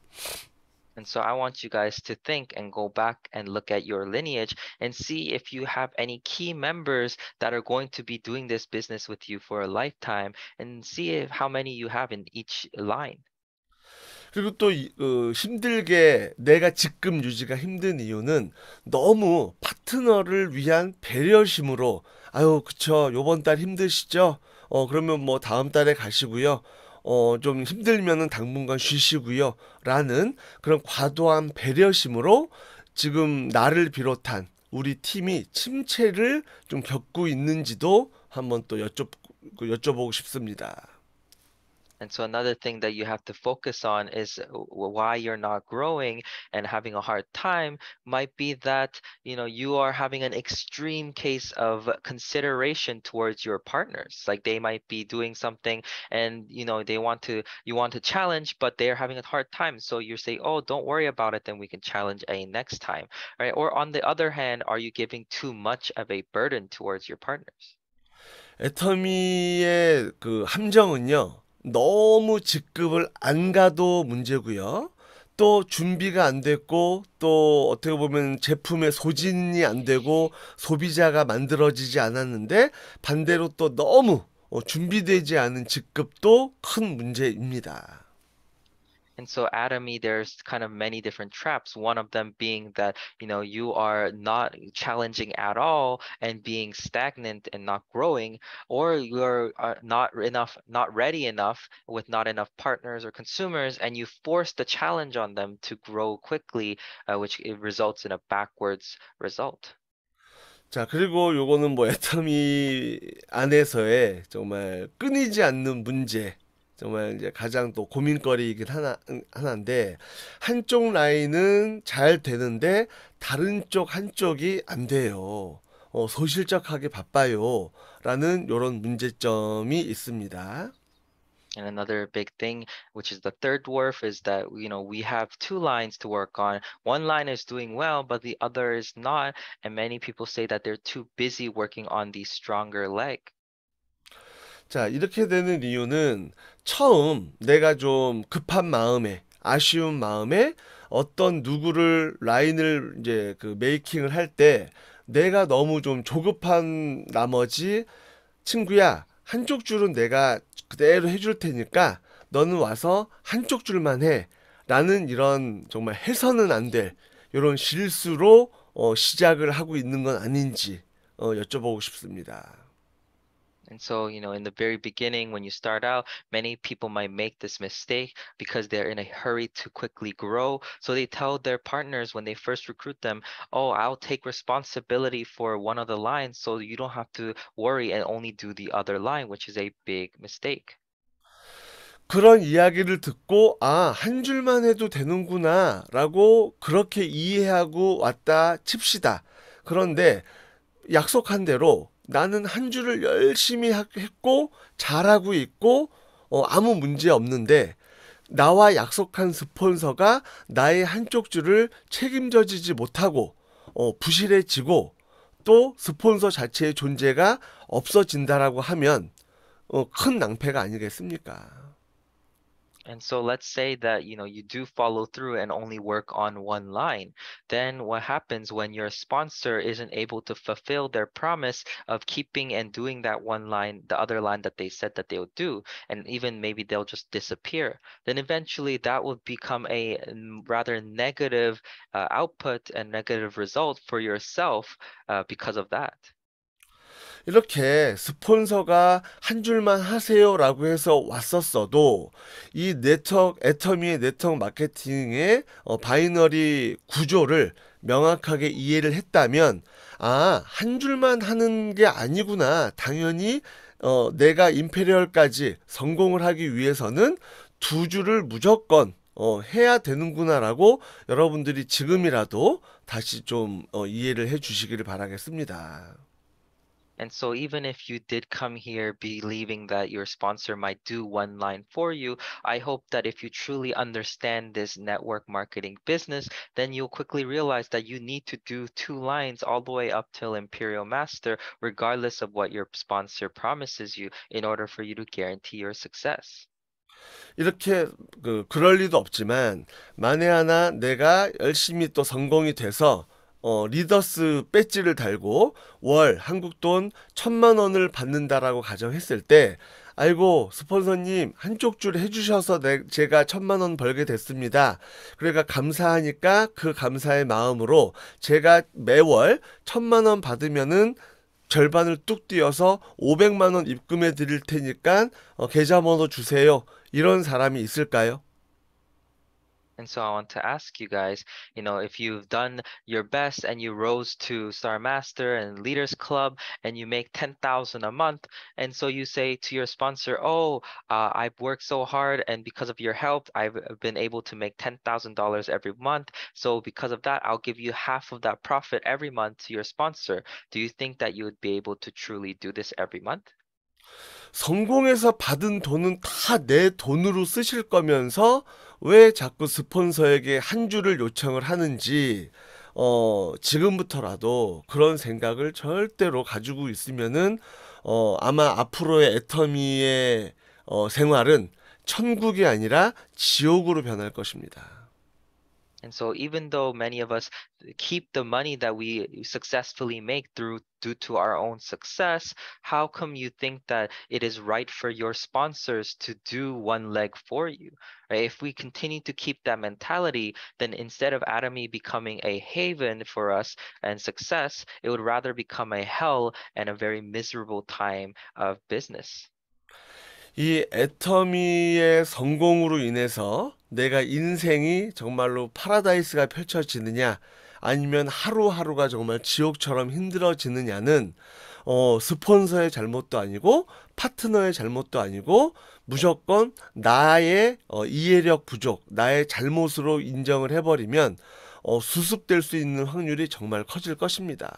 And so I want you guys to think and go back and look at your lineage and see if you have any key members that are going to be doing this business with you for a lifetime and see how many you have in each line. 그리고 또 힘들게 내가 직급 유지가 힘든 이유는 너무 파트너를 위한 배려심으로 아유 그쵸 요번 달 힘드시죠? 그러면 뭐 다음 달에 가시고요. 좀 힘들면은 당분간 쉬시고요. 라는 그런 과도한 배려심으로 지금 나를 비롯한 우리 팀이 침체를 좀 겪고 있는지도 한번 또 여쭤보고 싶습니다. And so another thing that you have to focus on is why you're not growing and having a hard time might be that, you are having an extreme case of consideration towards your partners. Like they might be doing something and, you want to challenge, but they're having a hard time. So you say, oh, don't worry about it. Then we can challenge next time. Right? Or on the other hand, are you giving too much of a burden towards your partners? 애터미의 그 함정은요. 너무 직급을 안 가도 문제고요. 또 준비가 안 됐고 또 어떻게 보면 제품의 소진이 안 되고 소비자가 만들어지지 않았는데 반대로 또 너무 준비되지 않은 직급도 큰 문제입니다. And so Atomy, there's kind of many different traps. One of them being that, you are not challenging at all and being stagnant and not growing, or you're not ready enough with not enough partners or consumers, and you force the challenge on them to grow quickly, which results in a backwards result. 자, 그리고 요거는 뭐 애터미 안에서의 정말 끊이지 않는 문제. 정말 이제 가장 또 고민거리이긴 하나인데 한쪽 라인은 잘 되는데 다른 한쪽이 안 돼요. 소실적하게 바빠요. 라는 요런 문제점이 있습니다. And another big thing, which is the third dwarf, is that we have two lines to work on. One line is doing well, but the other is not. And many people say that they're too busy working on the stronger leg. 자, 이렇게 되는 이유는 처음 내가 좀 급한 마음에, 아쉬운 마음에 어떤 누구를 라인을 이제 그 메이킹을 할 때 내가 너무 좀 조급한 나머지 친구야, 한쪽 줄은 내가 그대로 해줄 테니까 너는 와서 한쪽 줄만 해. 라는 이런 정말 해서는 안 될 이런 실수로 시작을 하고 있는 건 아닌지 여쭤보고 싶습니다. And so, in the very beginning, when you start out, many people might make this mistake because they're in a hurry to quickly grow. So they tell their partners when they first recruit them, oh, I'll take responsibility for one of the lines so you don't have to worry and only do the other line, which is a big mistake. 그런 이야기를 듣고 한 줄만 해도 되는구나 라고 그렇게 이해하고 왔다 칩시다. 그런데 약속한 대로 나는 한 줄을 열심히 했고 잘하고 있고 아무 문제 없는데 나와 약속한 스폰서가 나의 한쪽 줄을 책임져지지 못하고 부실해지고 또 스폰서 자체의 존재가 없어진다라고 하면 큰 낭패가 아니겠습니까? And so let's say that, you do follow through and only work on one line. Then what happens when your sponsor isn't able to fulfill their promise of keeping and doing that one line, the other line that they said that they would do, and even maybe they'll just disappear. Then eventually that will become a rather negative output and negative result for yourself because of that. 이렇게 스폰서가 한 줄만 하세요라고 해서 왔었어도 이 애터미의 네트워크 마케팅의 바이너리 구조를 명확하게 이해를 했다면 한 줄만 하는 게 아니구나. 당연히 내가 임페리얼까지 성공을 하기 위해서는 두 줄을 무조건 해야 되는구나라고 여러분들이 지금이라도 다시 좀 이해를 해 주시기를 바라겠습니다. And so even if you did come here believing that your sponsor might do one line for you, I hope that if you truly understand this network marketing business, then you'll quickly realize that you need to do two lines all the way up till Imperial Master, regardless of what your sponsor promises you, in order for you to guarantee your success. 이렇게 그럴 리도 없지만 만에 하나 내가 열심히 또 성공이 돼서 리더스 배지를 달고 월 한국 돈 1,000만 원을 받는다라고 가정했을 때 아이고 스폰서님 한쪽 줄 해주셔서 제가 1,000만 원 벌게 됐습니다. 그러니까 감사하니까 그 감사의 마음으로 제가 매월 1,000만 원 받으면은 절반을 뚝 띄어서 500만 원 입금해 드릴 테니까 계좌번호 주세요. 이런 사람이 있을까요? And so I want to ask you guys, if you've done your best and you rose to Star Master and Leaders Club and you make 10,000 a month, and so you say to your sponsor, I've worked so hard and because of your help, I've been able to make $10,000 every month. So because of that, I'll give you half of that profit every month to your sponsor. Do you think that you would be able to truly do this every month? 성공해서 받은 돈은 다 내 돈으로 쓰실 거면서 왜 자꾸 스폰서에게 한 줄을 요청을 하는지 지금부터라도 그런 생각을 절대로 가지고 있으면은 아마 앞으로의 애터미의 생활은 천국이 아니라 지옥으로 변할 것입니다. And so even though many of us keep the money that we successfully make due to our own success, how come you think that it is right for your sponsors to do one leg for you? Right? If we continue to keep that mentality, then instead of Atomy becoming a haven for us and success, it would rather become a hell and a very miserable time of business. 이 애터미의 성공으로 인해서 내가 인생이 정말로 파라다이스가 펼쳐지느냐 아니면 하루하루가 정말 지옥처럼 힘들어지느냐는 스폰서의 잘못도 아니고 파트너의 잘못도 아니고 무조건 나의 이해력 부족, 나의 잘못으로 인정을 해버리면 수습될 수 있는 확률이 정말 커질 것입니다.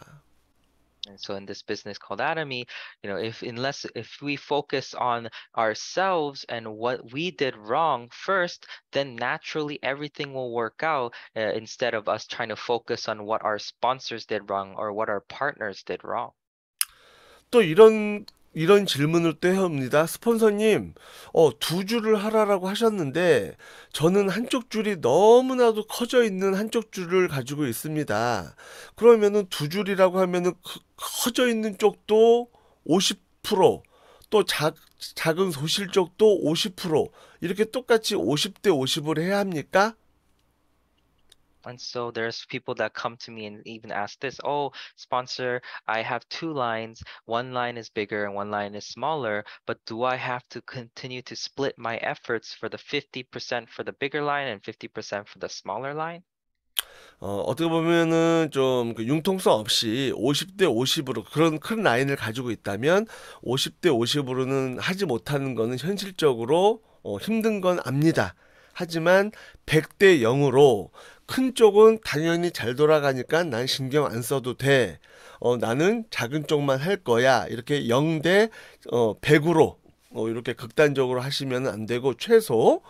And so in this business called Atomy, if we focus on ourselves and what we did wrong first, then naturally everything will work out instead of us trying to focus on what our sponsors did wrong or what our partners did wrong. 또 이런 질문을 또 해옵니다. 스폰서님, 두 줄을 하라라고 하셨는데 저는 한쪽 줄이 너무나도 커져 있는 한쪽 줄을 가지고 있습니다. 그러면은 두 줄이라고 하면은 커져 있는 쪽도 50%, 또 작은 소실 쪽도 50%, 이렇게 똑같이 50대 50으로 해야 합니까? And so there's people that come to me and even ask this, sponsor, I have two lines. One line is bigger and one line is smaller, but do I have to continue to split my efforts for the 50% for the bigger line and 50% for the smaller line? 어떻게 보면은 좀 융통성 없이 50대 50으로 그런 큰 라인을 가지고 있다면 50대 50으로는 하지 못하는 거는 현실적으로 힘든 건 압니다. 하지만 100대 0으로 큰 쪽은 당연히 잘 돌아가니까 난 신경 안 써도 돼. 나는 작은 쪽만 할 거야. 이렇게 0대 100으로 이렇게 극단적으로 하시면 안 되고 최소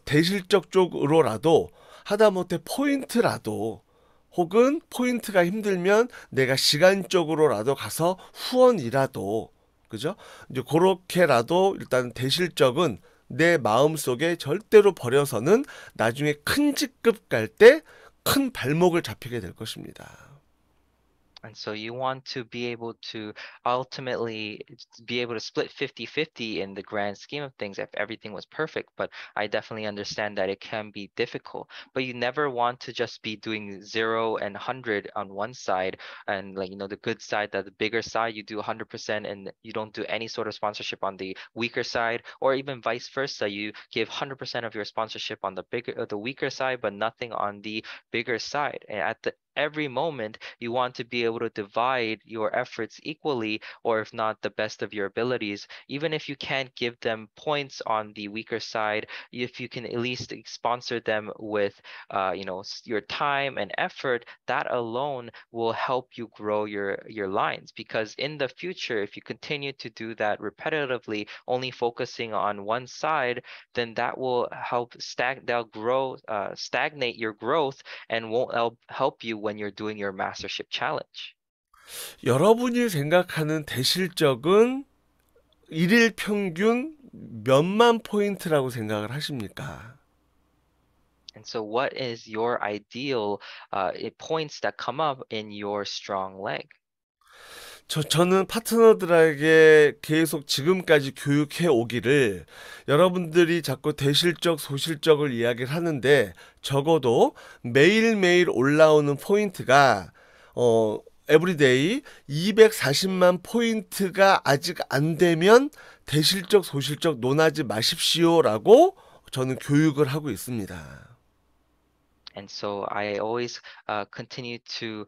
대실적 쪽으로라도 하다못해 포인트라도 혹은 포인트가 힘들면 내가 시간적으로라도 가서 후원이라도 그죠? 이제 그렇게라도 일단 대실적은 내 마음속에 절대로 버려서는 나중에 큰 직급 갈 때 큰 발목을 잡히게 될 것입니다. And so you want to be able to ultimately be able to split 50-50 in the grand scheme of things if everything was perfect. But I definitely understand that it can be difficult. But you never want to just be doing 0 and 100 on one side, and like, the good side, that the bigger side, you do 100% and you don't do any sort of sponsorship on the weaker side, or even vice versa. You give 100% of your sponsorship on the weaker side, but nothing on the bigger side. And at every moment, you want to be able to divide your efforts equally, or if not, the best of your abilities. Even if you can't give them points on the weaker side, if you can at least sponsor them with, your time and effort, that alone will help you grow your lines. Because in the future, if you continue to do that repetitively, only focusing on one side, then that will stagnate your growth and won't help you when you're doing your mastership challenge. 여러분이 생각하는 대실적은 일일 평균 몇만 포인트라고 생각을 하십니까? And so what is your ideal points that come up in your strong leg? 저는 파트너들에게 계속 지금까지 교육해 오기를, 여러분들이 자꾸 대실적, 소실적을 이야기를 하는데 적어도 매일매일 올라오는 포인트가 에브리데이 240만 포인트가 아직 안 되면 대실적, 소실적 논하지 마십시오라고 저는 교육을 하고 있습니다. And so I always continue to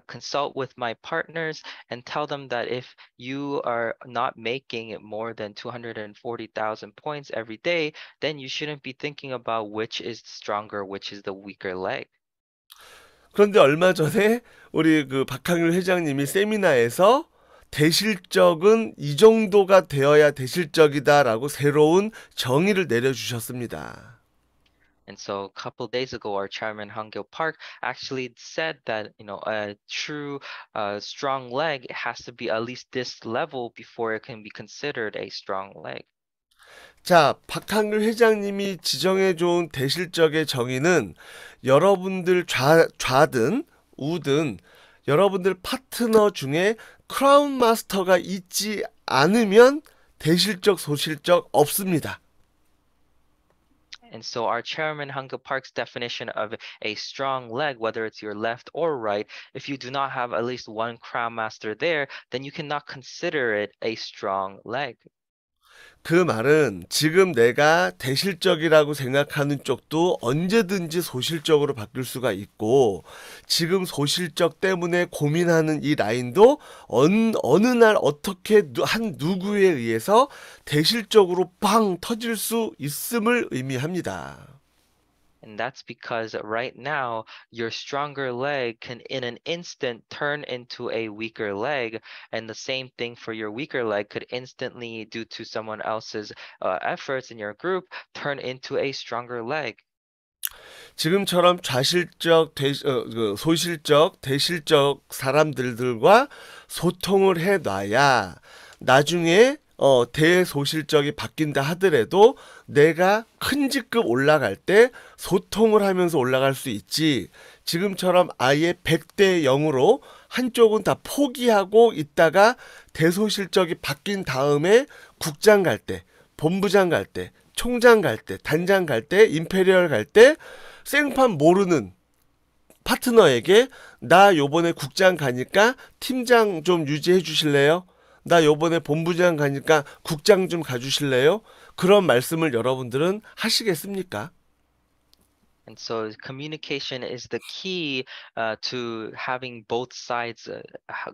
consult with my partners and tell them that if you are not making more than 240,000 points every day, then you shouldn't be thinking about which is stronger, which is the weaker leg. 그런데 얼마 전에 우리 그 박항일 회장님이 세미나에서 대실적은 이 정도가 되어야 대실적이다라고 새로운 정의를 내려주셨습니다. And so a couple of days ago, our chairman, Hangil Park, actually said that, a true strong leg has to be at least this level before it can be considered a strong leg. 자, 박항일 회장님이 지정해 준 대실적의 정의는 여러분들 좌든 우든 여러분들 파트너 중에 크라운 마스터가 있지 않으면 대실적, 소실적 없습니다. And so our chairman, Hangil Park's definition of a strong leg, whether it's your left or right, if you do not have at least one crown master there, then you cannot consider it a strong leg. 그 말은 지금 내가 대실적이라고 생각하는 쪽도 언제든지 소실적으로 바뀔 수가 있고, 지금 소실적 때문에 고민하는 이 라인도 어느 날 어떻게 한 누구에 의해서 대실적으로 빵 터질 수 있음을 의미합니다. And that's because right now, your stronger leg can in an instant turn into a weaker leg. And the same thing for your weaker leg could instantly, due to someone else's efforts in your group, turn into a stronger leg. 지금처럼 좌실적, 소실적, 대실적 사람들과 소통을 해놔야 나중에 대소실적이 바뀐다 하더라도 내가 큰 직급 올라갈 때 소통을 하면서 올라갈 수 있지, 지금처럼 아예 100대 0으로 한쪽은 다 포기하고 있다가 대소실적이 바뀐 다음에 국장 갈 때, 본부장 갈 때, 총장 갈 때, 단장 갈 때, 임페리얼 갈 때 생판 모르는 파트너에게 나 요번에 국장 가니까 팀장 좀 유지해 주실래요? 나 요번에 본부장 가니까 국장 좀 가주실래요? 그런 말씀을 여러분들은 하시겠습니까? And so communication is the key to having both sides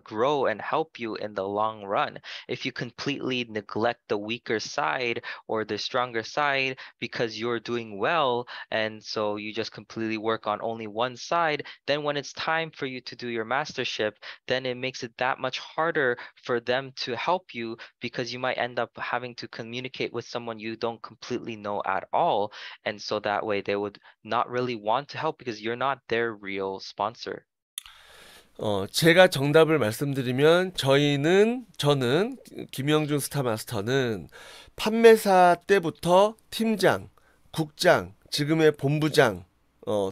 grow and help you in the long run. If you completely neglect the weaker side or the stronger side because you're doing well, and so you just completely work on only one side, then when it's time for you to do your mastership, then it makes it that much harder for them to help you, because you might end up having to communicate with someone you don't completely know at all. And so that way they would not really want to help because you're not their real sponsor. 제가 정답을 말씀드리면 저는 김영준 스타마스터는 판매사 때부터 팀장, 국장, 지금의 본부장,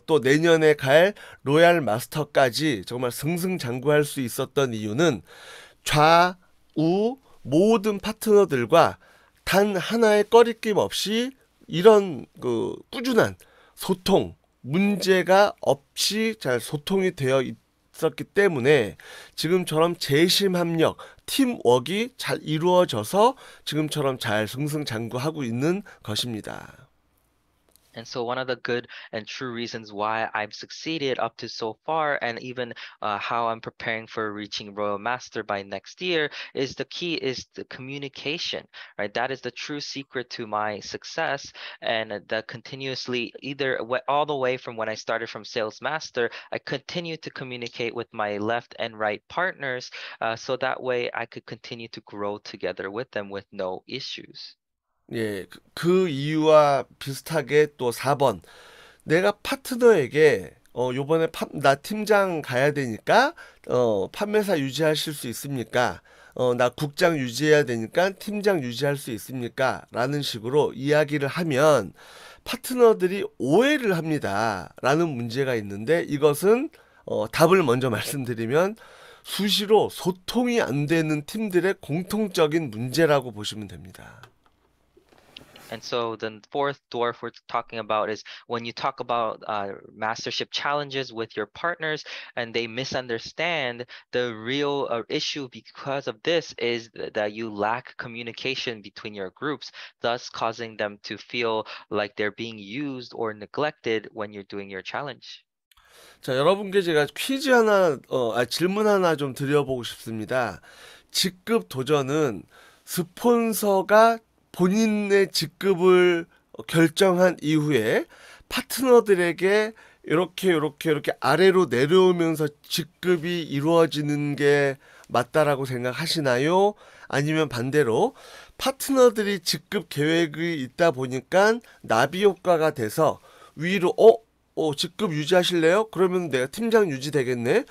또 내년에 갈 로얄 마스터까지 정말 승승장구할 수 있었던 이유는 좌우 모든 파트너들과 단 하나의 꺼리낌 없이 이런 그 꾸준한 소통, 문제가 없이 잘 소통이 되어 있었기 때문에 지금처럼 재심합력, 팀워크가 잘 이루어져서 지금처럼 잘 승승장구하고 있는 것입니다. And so one of the good and true reasons why I've succeeded up to so far, and even how I'm preparing for reaching Royal Master by next year, is the key is the communication, right? That is the true secret to my success, and that continuously, all the way from when I started from Sales Master, I continue to communicate with my left and right partners, so that way I could continue to grow together with them with no issues. 예, 그 이유와 비슷하게 또 4번. 내가 파트너에게 요번에 나 팀장 가야 되니까 판매사 유지하실 수 있습니까? 나 국장 유지해야 되니까 팀장 유지할 수 있습니까? 라는 식으로 이야기를 하면 파트너들이 오해를 합니다. 라는 문제가 있는데 이것은 답을 먼저 말씀드리면 수시로 소통이 안 되는 팀들의 공통적인 문제라고 보시면 됩니다. And so the fourth dwarf we're talking about is when you talk about mastership challenges with your partners and they misunderstand, the real issue because of this is that you lack communication between your groups, thus causing them to feel like they're being used or neglected when you're doing your challenge. 자, 여러분께 제가 퀴즈 하나, 질문 하나 좀 드려보고 싶습니다. 직급 도전은 스폰서가 본인의 직급을 결정한 이후에 파트너들에게 이렇게 아래로 내려오면서 직급이 이루어지는 게 맞다라고 생각하시나요? 아니면 반대로 파트너들이 직급 계획이 있다 보니까 나비 효과가 돼서 위로 직급 유지하실래요? 그러면 내가 팀장 유지되겠네?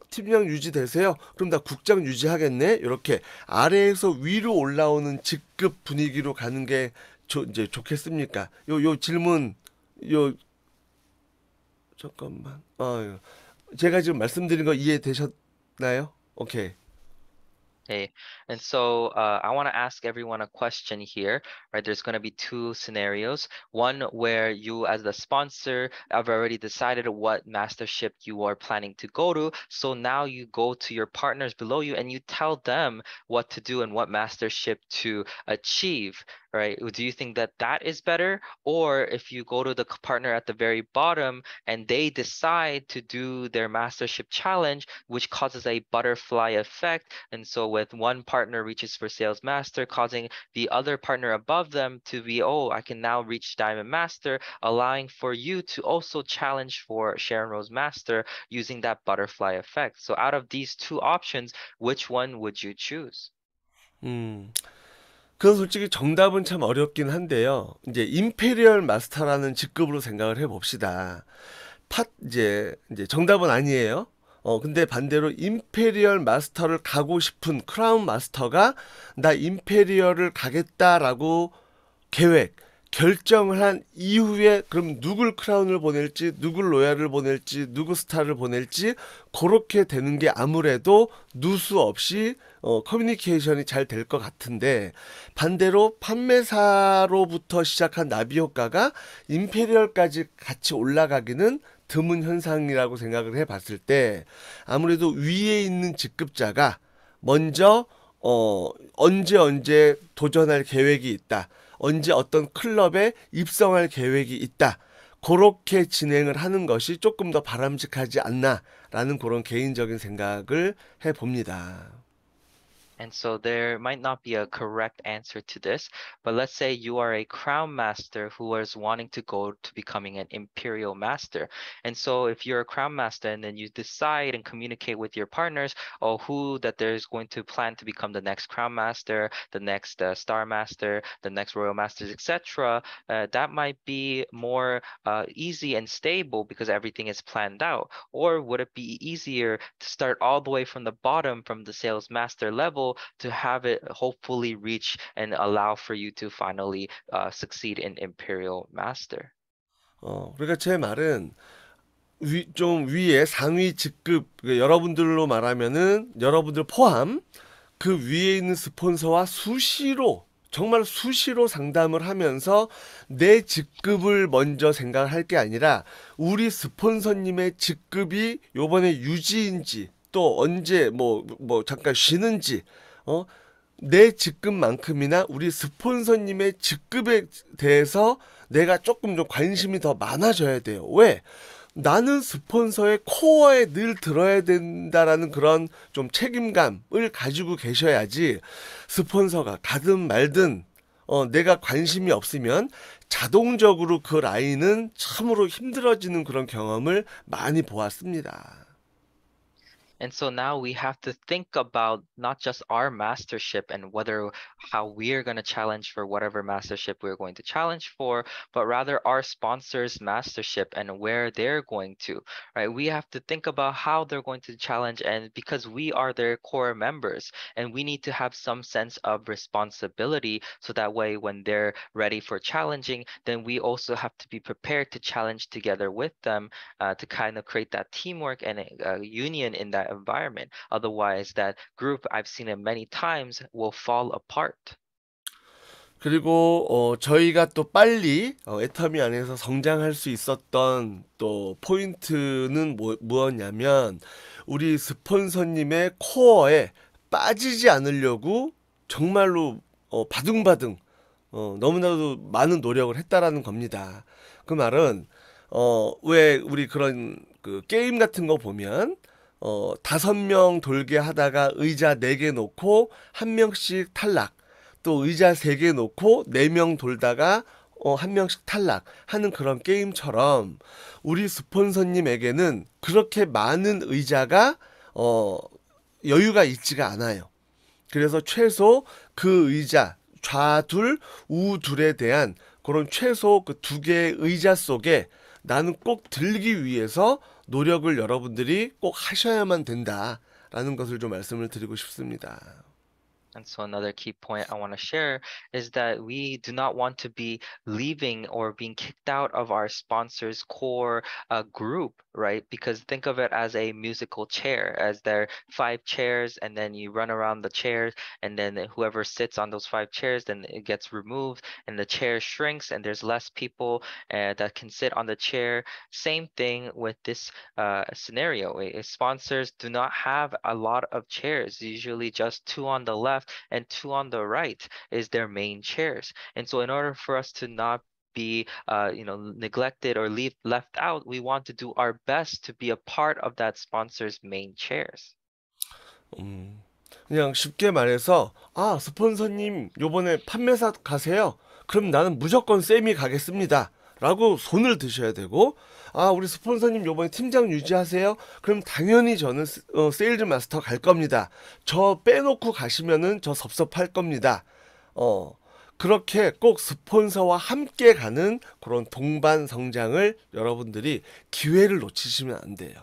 팀장 유지되세요? 그럼 나 국장 유지하겠네? 이렇게 아래에서 위로 올라오는 직급 분위기로 가는 게 이제 좋겠습니까? 요 질문, 잠깐만. 제가 지금 말씀드린 거 이해되셨나요? 오케이. Okay, and so I want to ask everyone a question here, right? There's going to be two scenarios. One where you, as the sponsor, have already decided what mastership you are planning to go to. So now you go to your partners below you and you tell them what to do and what mastership to achieve, right? Do you think that that is better? Or if you go to the partner at the very bottom and they decide to do their mastership challenge, which causes a butterfly effect, and so with one partner reaches for sales master, causing the other partner above them to be, I can now reach diamond master, allowing for you to also challenge for Sharon Rose master using that butterfly effect. So out of these two options, which one would you choose? 그건 솔직히 정답은 참 어렵긴 한데요. 이제 임페리얼 마스터라는 직급으로 생각을 해봅시다. 이제 정답은 아니에요. 근데 반대로 임페리얼 마스터를 가고 싶은 크라운 마스터가 나 임페리얼을 가겠다라고 결정을 한 이후에 그럼 누굴 크라운을 보낼지, 누굴 로얄을 보낼지, 누구 스타를 보낼지 그렇게 되는 게 아무래도 누수 없이 커뮤니케이션이 잘 될 것 같은데 반대로 판매사로부터 시작한 나비 효과가 임페리얼까지 같이 올라가기는 드문 현상이라고 생각을 해봤을 때 아무래도 위에 있는 직급자가 먼저 언제 도전할 계획이 있다. 언제 어떤 클럽에 입성할 계획이 있다. 그렇게 진행을 하는 것이 조금 더 바람직하지 않나라는 그런 개인적인 생각을 해봅니다. And so there might not be a correct answer to this, but let's say you are a crown master who is wanting to go to becoming an imperial master. And so if you're a crown master and then you decide and communicate with your partners, who that there's going to plan to become the next crown master, the next star master, the next royal masters, etc., that might be more easy and stable because everything is planned out. Or would it be easier to start all the way from the bottom, from the sales master level, to have it hopefully reach and allow for you to finally succeed in Imperial Master? 그러니까 제 말은 좀 위에 상위 직급, 그러니까 여러분들로 말하면은 여러분들 포함 그 위에 있는 스폰서와 수시로 정말 수시로 상담을 하면서 내 직급을 먼저 생각할 게 아니라 우리 스폰서님의 직급이 요번에 유지인지 또 언제 뭐 잠깐 쉬는지 내 직급만큼이나 우리 스폰서님의 직급에 대해서 내가 조금 좀 관심이 더 많아져야 돼요. 왜? 나는 스폰서의 코어에 늘 들어야 된다라는 그런 좀 책임감을 가지고 계셔야지 스폰서가 가든 말든 내가 관심이 없으면 자동적으로 그 라인은 참으로 힘들어지는 그런 경험을 많이 보았습니다. And so now we have to think about not just our mastership and how we're going to challenge for whatever mastership we're going to challenge for, but rather our sponsors' mastership and where they're going to, right? We have to think about how they're going to challenge, and because we are their core members, and we need to have some sense of responsibility so that way when they're ready for challenging, then we also have to be prepared to challenge together with them to kind of create that teamwork and a union in that environment. Otherwise, that group, I've seen it many times, will fall apart. 그리고 저희가 또 빨리 애터미 안에서 성장할 수 있었던 또 포인트는 무엇냐면 우리 스폰서님의 코어에 빠지지 않으려고 정말로 바둥바둥 너무나도 많은 노력을 했다라는 겁니다. 그 말은 왜 우리 그런 그 게임 같은 거 보면 5명 돌게 하다가 의자 4개 놓고 1명씩 탈락, 또 의자 3개 놓고 4명 돌다가 1명씩 탈락하는 그런 게임처럼 우리 스폰서님에게는 그렇게 많은 의자가 여유가 있지가 않아요. 그래서 최소 그 의자 좌둘 우둘에 대한 그런 최소 그 2개의 의자 속에 나는 꼭 들기 위해서 노력을 여러분들이 꼭 하셔야만 된다라는 것을 좀 말씀을 드리고 싶습니다. And so another key point I want to share is that we do not want to be leaving or being kicked out of our sponsor's core group, right? Because think of it as a musical chair, as there are 5 chairs, and then you run around the chairs, and then whoever sits on those 5 chairs, then it gets removed, and the chair shrinks, and there's less people that can sit on the chair. Same thing with this scenario. Sponsors do not have a lot of chairs, usually just 2 on the left and 2 on the right is their main chairs. And so in order for us to not be neglected or left out, we want to do our best to be a part of that sponsor's main chairs. 그냥 쉽게 말해서 스폰서님 요번에 판매사 가세요. 그럼 나는 무조건 쌤이 가겠습니다 라고 손을 드셔야 되고, 우리 스폰서님 요번에 팀장 유지하세요. 그럼 당연히 저는 세일즈 마스터 갈 겁니다. 저 빼놓고 가시면은 저 섭섭할 겁니다. 그렇게 꼭 스폰서와 함께 가는 그런 동반 성장을 여러분들이 기회를 놓치시면 안 돼요.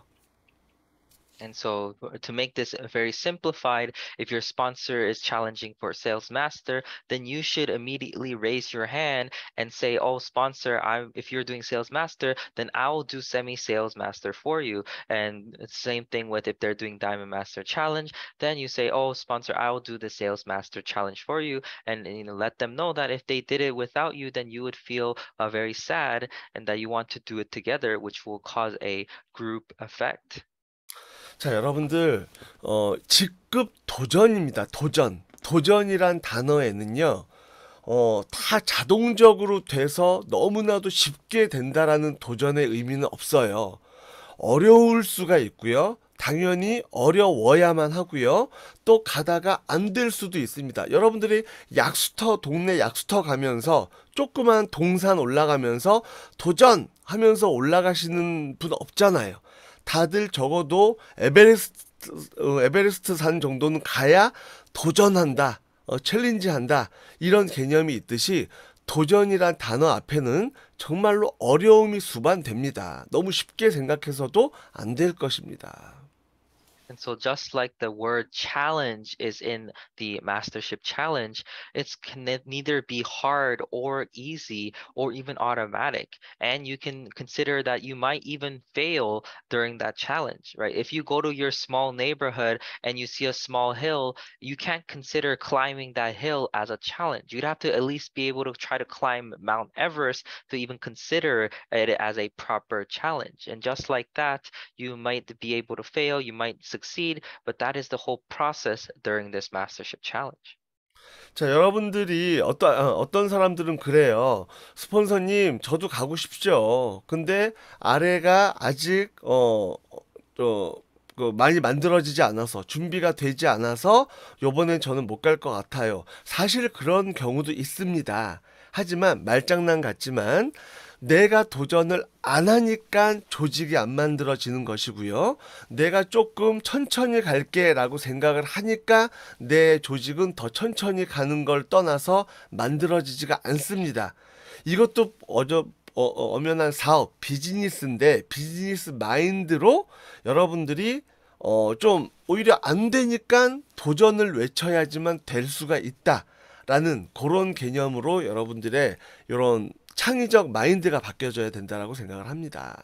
And so to make this very simplified, if your sponsor is challenging for sales master, then you should immediately raise your hand and say, oh, sponsor, if you're doing sales master, then I'll do semi sales master for you. And same thing with if they're doing diamond master challenge, then you say, oh, sponsor, I'll do the sales master challenge for you. And let them know that if they did it without you, then you would feel very sad and that you want to do it together, which will cause a group effect. 자, 여러분들 직급 도전입니다. 도전이란 단어에는요 다 자동적으로 돼서 너무나도 쉽게 된다라는 도전의 의미는 없어요. 어려울 수가 있고요, 당연히 어려워야만 하고요, 또 가다가 안 될 수도 있습니다. 여러분들이 동네 약수터 가면서 조그만 동산 올라가면서 도전하면서 올라가시는 분 없잖아요. 다들 적어도 에베레스트 산 정도는 가야 도전한다, 챌린지한다, 이런 개념이 있듯이 도전이란 단어 앞에는 정말로 어려움이 수반됩니다. 너무 쉽게 생각해서도 안 될 것입니다. And so just like the word challenge is in the mastership challenge, it's can neither be hard or easy or even automatic. And you can consider that you might even fail during that challenge, right? If you go to your small neighborhood and you see a small hill, you can't consider climbing that hill as a challenge. You'd have to at least be able to try to climb Mount Everest to even consider it as a proper challenge. And just like that, you might be able to fail, you might succeed, but that is the whole process during this mastership challenge. 자, 여러분들이 어떤 사람들은 그래요. 스폰서님, 저도 가고 싶죠. 근데 아래가 아직 많이 만들어지지 않아서 준비가 되지 않아서 요번엔 저는 못 갈 것 같아요. 사실 그런 경우도 있습니다. 하지만 말장난 같지만 내가 도전을 안 하니까 조직이 안 만들어지는 것이고요. 내가 조금 천천히 갈게 라고 생각을 하니까 내 조직은 더 천천히 가는 걸 떠나서 만들어지지가 않습니다. 이것도 엄연한 사업, 비즈니스인데 비즈니스 마인드로 여러분들이 좀 오히려 안 되니까 도전을 외쳐야지만 될 수가 있다라는 그런 개념으로 여러분들의 이런 창의적 마인드가 바뀌어져야 된다라고 생각을 합니다.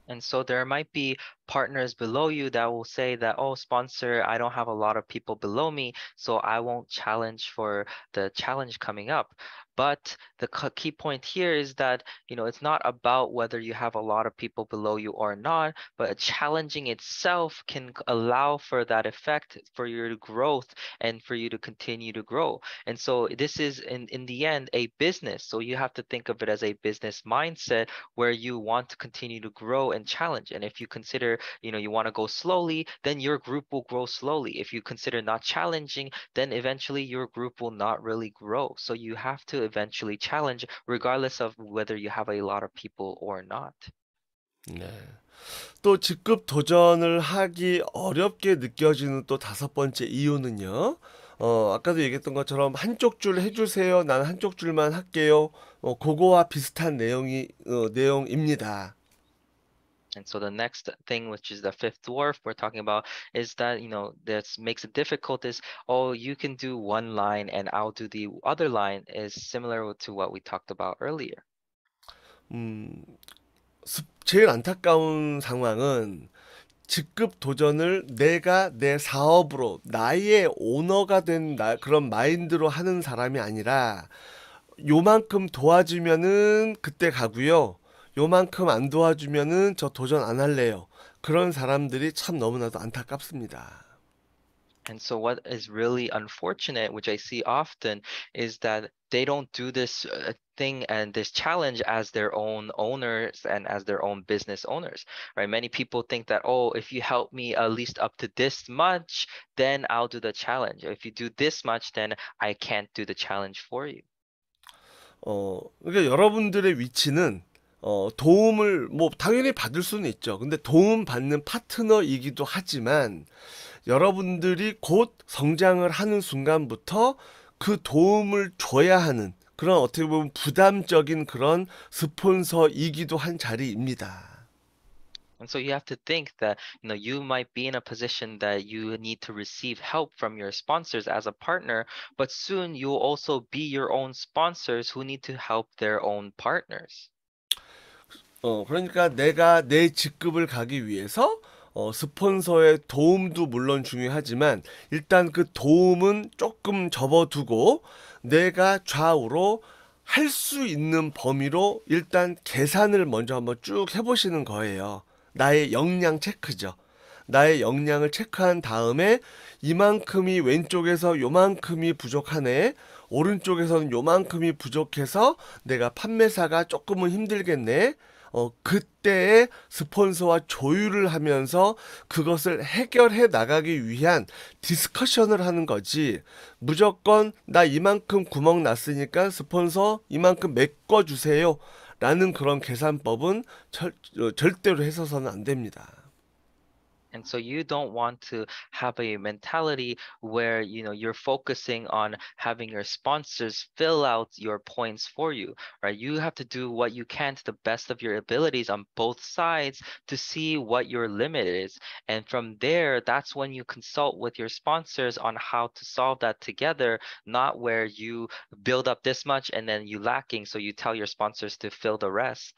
And so there might be partners below you that will say that, oh, sponsor, I don't have a lot of people below me, so I won't challenge for the challenge coming up. But the key point here is that, it's not about whether you have a lot of people below you or not, but challenging itself can allow for that effect for your growth and for you to continue to grow. And so this is in the end a business. So you have to think of it as a business mindset where you want to continue to grow and challenge. And if you consider, you want to go slowly, then your group will grow slowly. If you consider not challenging, then eventually your group will not really grow. So you have to eventually challenge regardless of whether you have a lot of people or not. 네. 또 직급 도전을 하기 어렵게 느껴지는 또 다섯 번째 이유는요. 아까도 얘기했던 것처럼 한쪽 줄 해주세요. 난 한쪽 줄만 할게요. 그거와 비슷한 내용입니다. And so the next thing, which is the fifth dwarf we're talking about, is that, that makes it difficult is, oh, you can do one line and I'll do the other line, is similar to what we talked about earlier. 제일 안타까운 상황은 직급 도전을 내가 내 사업으로 나의 오너가 된 그런 마인드로 하는 사람이 아니라 요만큼 도와주면은 그때 가고요. 요만큼 안 도와주면은 저 도전 안 할래요. 그런 사람들이 참 너무나도 안타깝습니다. And so what is really unfortunate, which I see often, is that they don't do this thing and this challenge as their own owners and as their own business owners, right? Many people think that, oh, if you help me at least up to this much, then I'll do the challenge. If you do this much, then I can't do the challenge for you. 그러니까 여러분들의 위치는 도움을 당연히 받을 수는 있죠. 근데 도움 받는 파트너이기도 하지만 여러분들이 곧 성장을 하는 순간부터 그 도움을 줘야 하는 그런 어떻게 보면 부담적인 그런 스폰서이기도 한 자리입니다. And so you have to think that, you might be in a position that you need to receive help from your sponsors as a partner, but soon you'll also be your own sponsors who need to help their own partners. 그러니까 내가 내 직급을 가기 위해서 스폰서의 도움도 물론 중요하지만 일단 그 도움은 조금 접어두고 내가 좌우로 할 수 있는 범위로 일단 계산을 먼저 한번 쭉 해보시는 거예요. 나의 역량 체크죠. 나의 역량을 체크한 다음에 이만큼이 왼쪽에서 요만큼이 부족하네. 오른쪽에서는 요만큼이 부족해서 내가 판매사가 조금은 힘들겠네. 그때의 스폰서와 조율을 하면서 그것을 해결해 나가기 위한 디스커션을 하는 거지. 무조건 나 이만큼 구멍 났으니까 스폰서 이만큼 메꿔주세요 라는 그런 계산법은 절대로 해서는 안 됩니다. And so you don't want to have a mentality where, you're focusing on having your sponsors fill out your points for you, right? You have to do what you can to the best of your abilities on both sides to see what your limit is. And from there, that's when you consult with your sponsors on how to solve that together, not where you build up this much and then you lacking, so you tell your sponsors to fill the rest.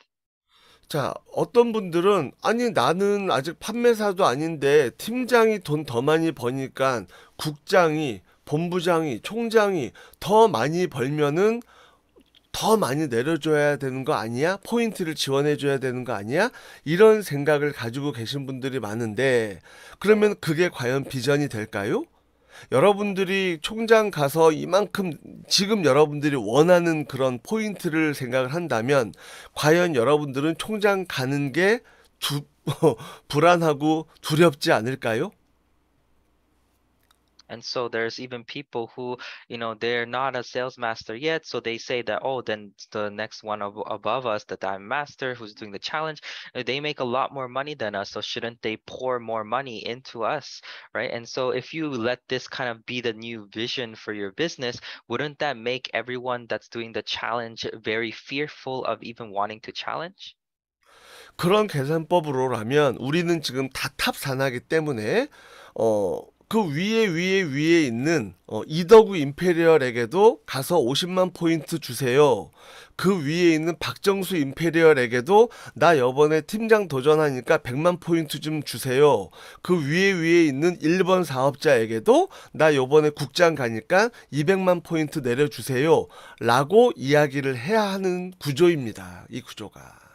자, 어떤 분들은 아니 나는 아직 판매사도 아닌데 팀장이 돈 더 많이 버니까 국장이, 본부장이, 총장이 더 많이 벌면은 더 많이 내려줘야 되는 거 아니야? 포인트를 지원해줘야 되는 거 아니야? 이런 생각을 가지고 계신 분들이 많은데 그러면 그게 과연 비전이 될까요? 여러분들이 총장 가서 이만큼 지금 여러분들이 원하는 그런 포인트를 생각을 한다면 과연 여러분들은 총장 가는 게 불안하고 두렵지 않을까요? And so there's even people who, they're not a sales master yet. So they say that, oh, then the next one above us, the diamond master who's doing the challenge, they make a lot more money than us. So shouldn't they pour more money into us, right? And so if you let this kind of be the new vision for your business, wouldn't that make everyone that's doing the challenge very fearful of even wanting to challenge? 그런 계산법으로라면 우리는 지금 다 탑 산하기 때문에 그 위에 있는 이더구 임페리얼에게도 가서 50만 포인트 주세요. 그 위에 있는 박정수 임페리얼에게도 나 이번에 팀장 도전하니까 100만 포인트 좀 주세요. 그 위에 있는 1번 사업자에게도 나 이번에 국장 가니까 200만 포인트 내려주세요. 라고 이야기를 해야 하는 구조입니다. 이 구조가.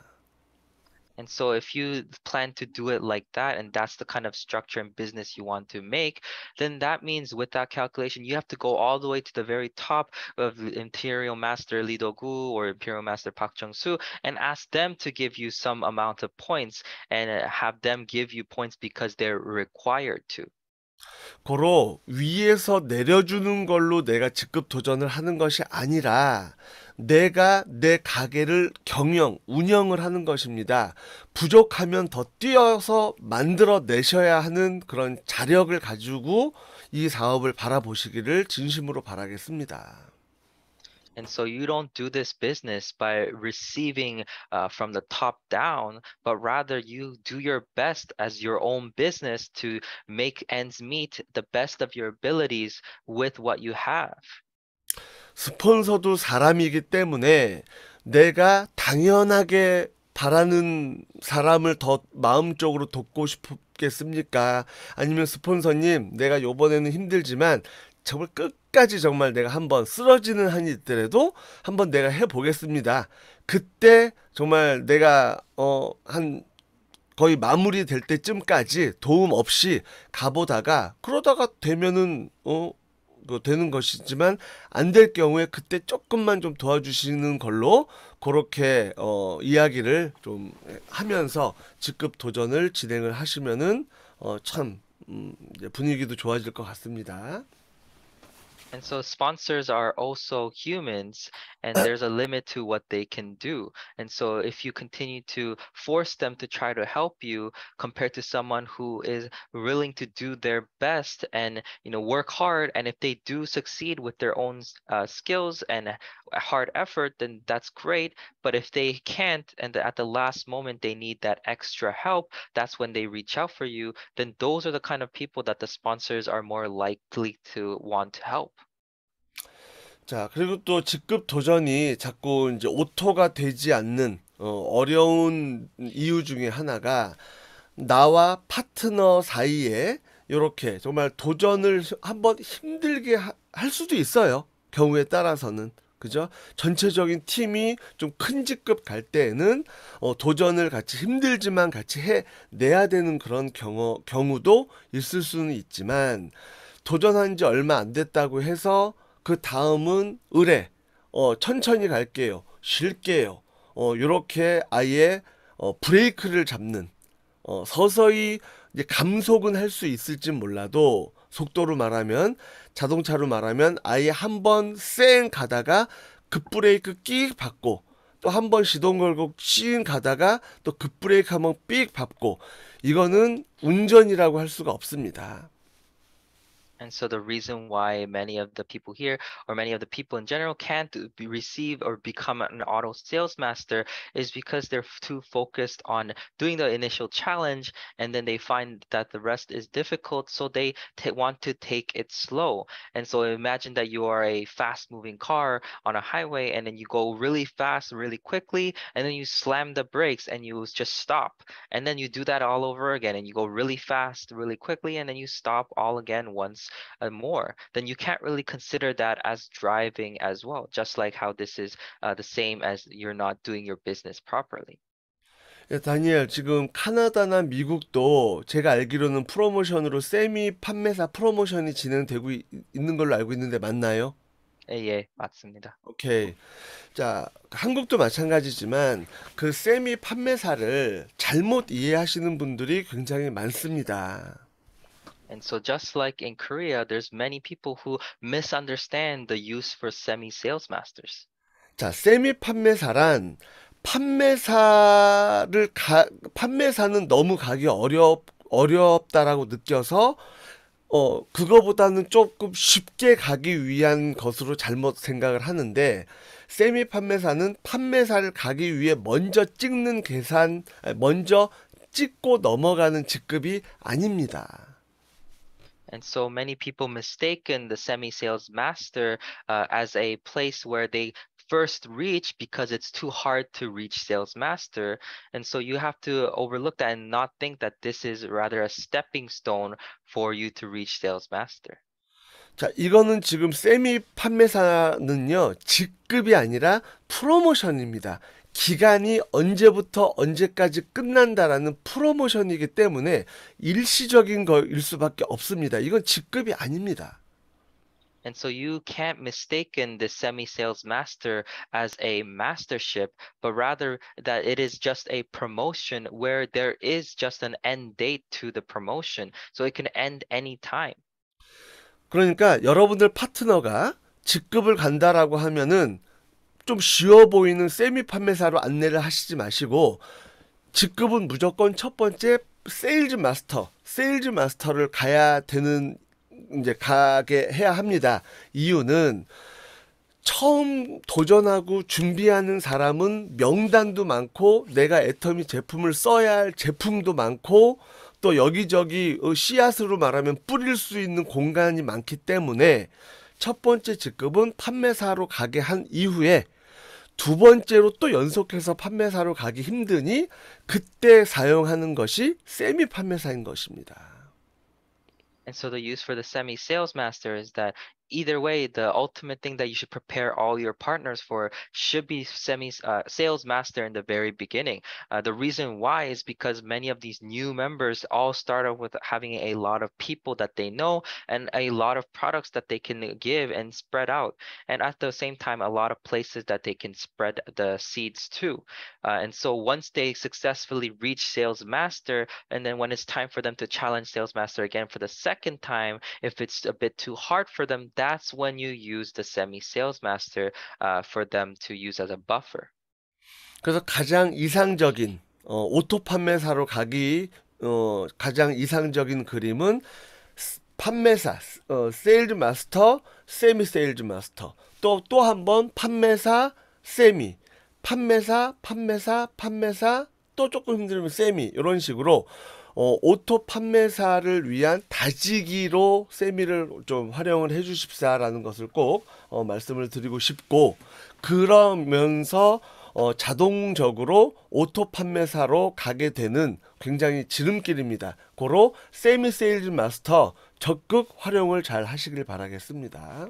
And so if you plan to do it like that, and that's the kind of structure and business you want to make, then that means with that calculation, you have to go all the way to the very top of Imperial Master Lee Do-gu or Imperial Master Park Jung-soo and ask them to give you some amount of points and have them give you points because they're required to. 고로 위에서 내려주는 걸로 내가 직급 도전을 하는 것이 아니라 내가 내 가게를 운영을 하는 것입니다. 부족하면 더 뛰어서 만들어 내셔야 하는 그런 자력을 가지고 이 사업을 바라보시기를 진심으로 바라겠습니다. And so you don't do this business by receiving from the top down, but rather you do your best as your own business to make ends meet the best of your abilities with what you have. 스폰서도 사람이기 때문에 내가 당연하게 바라는 사람을 더 마음적으로 돕고 싶겠습니까? 아니면 스폰서님, 내가 요번에는 힘들지만 정말 끝까지 정말 내가 한번 쓰러지는 한이 있더라도 한번 내가 해보겠습니다. 그때 정말 내가 한 거의 마무리될 때쯤까지 도움 없이 가보다가 그러다가 되면은 되는 것이지만 안 될 경우에 그때 조금만 좀 도와주시는 걸로 그렇게 이야기를 좀 하면서 직급 도전을 진행을 하시면은 참 분위기도 좋아질 것 같습니다. And so sponsors are also humans, and there's a limit to what they can do. And so if you continue to force them to try to help you compared to someone who is willing to do their best and work hard, and if they do succeed with their own skills and hard effort, then that's great. But if they can't, and at the last moment they need that extra help, that's when they reach out for you. Then those are the kind of people that the sponsors are more likely to want to help. 자, 그리고 또 직급 도전이 자꾸 이제 오토가 되지 않는 어려운 이유 중에 하나가 나와 파트너 사이에 이렇게 정말 도전을 한번 힘들게 할 수도 있어요. 경우에 따라서는. 그죠? 전체적인 팀이 좀 큰 직급 갈 때에는 도전을 같이 힘들지만 같이 해내야 되는 그런 경우도 있을 수는 있지만 도전한 지 얼마 안 됐다고 해서 그 다음은 의뢰, 천천히 갈게요, 쉴게요, 요렇게 아예 브레이크를 잡는, 서서히 이제 감속은 할 수 있을진 몰라도 속도로 말하면 자동차로 말하면 아예 한번 쌩 가다가 급브레이크 끼 받고 또 한 번 시동 걸고 씬 가다가 또 급브레이크 한번 삑 밟고 이거는 운전이라고 할 수가 없습니다. And so the reason why many of the people here or many of the people in general can't receive or become an auto sales master is because they're too focused on doing the initial challenge, and then they find that the rest is difficult, so they want to take it slow. And so imagine that you are a fast moving car on a highway, and then you go really fast really quickly, and then you slam the brakes and you just stop, and then you do that all over again, and you go really fast really quickly, and then you stop all again once more, then you can't really consider that as driving as well, just like how this is the same as you're not doing your business properly. 예, 다니엘, 지금 카나다나 미국도 제가 알기로는 프로모션으로 세미 판매사 프로모션이 진행되고 있는 걸로 알고 있는데 맞나요? 예, 맞습니다. 오케이. 자, 한국도 마찬가지지만 그 세미 판매사를 잘못 이해하시는 분들이 굉장히 많습니다. And so just like in Korea, there's many people who misunderstand the use for semi-sales masters. 자, 세미 판매사란 판매사는 너무 가기 어렵다라고 느껴서 그거보다는 조금 쉽게 가기 위한 것으로 잘못 생각을 하는데, 세미 판매사는 판매사를 가기 위해 먼저 찍고 넘어가는 직급이 아닙니다. And so many people mistaken the semi-sales master as a place where they first reach because it's too hard to reach sales master. And so you have to overlook that and not think that this is rather a stepping stone for you to reach sales master. 자, 이거는 지금 세미 판매사는요, 직급이 아니라 프로모션입니다. 기간이 언제부터 언제까지 끝난다라는 프로모션이기 때문에 일시적인 거일 수밖에 없습니다. 이건 직급이 아닙니다. And so you can't mistaken the semi-sales master as a mastership, but rather that it is just a promotion where there is just an end date to the promotion. So it can end any time. 그러니까 여러분들 파트너가 직급을 간다라고 하면은 좀 쉬워 보이는 세미 판매사로 안내를 하시지 마시고, 직급은 무조건 첫 번째 세일즈 마스터를 가게 해야 합니다. 이유는 처음 도전하고 준비하는 사람은 명단도 많고 내가 애터미 제품을 써야 할 제품도 많고 또 여기저기 씨앗으로 말하면 뿌릴 수 있는 공간이 많기 때문에 첫 번째 직급은 판매사로 가게 한 이후에 두 번째로 또 연속해서 판매사로 가기 힘드니 그때 사용하는 것이 세미 판매사인 것입니다. And so the use for the semi-sales master is that either way, the ultimate thing that you should prepare all your partners for should be sales master in the very beginning. The reason why is because many of these new members all start off with having a lot of people that they know and a lot of products that they can give and spread out. And at the same time, a lot of places that they can spread the seeds to. And so once they successfully reach sales master, and then when it's time for them to challenge sales master again for the second time, if it's a bit too hard for them, that's when you use the semi-sales master for them to use as a buffer. 그래서 가장 이상적인 오토 판매사로 가기 가장 이상적인 그림은 판매사, 세일즈 마스터, 세미 세일즈 마스터, 또 한 번 판매사, 세미, 판매사, 또 조금 힘들면 세미, 이런 식으로 오토 판매사를 위한 다지기로 세미를 좀 활용을 해 주십사라는 것을 꼭 말씀을 드리고 싶고, 그러면서 자동적으로 오토 판매사로 가게 되는 굉장히 지름길입니다. 고로 세미 세일즈 마스터 적극 활용을 잘 하시길 바라겠습니다.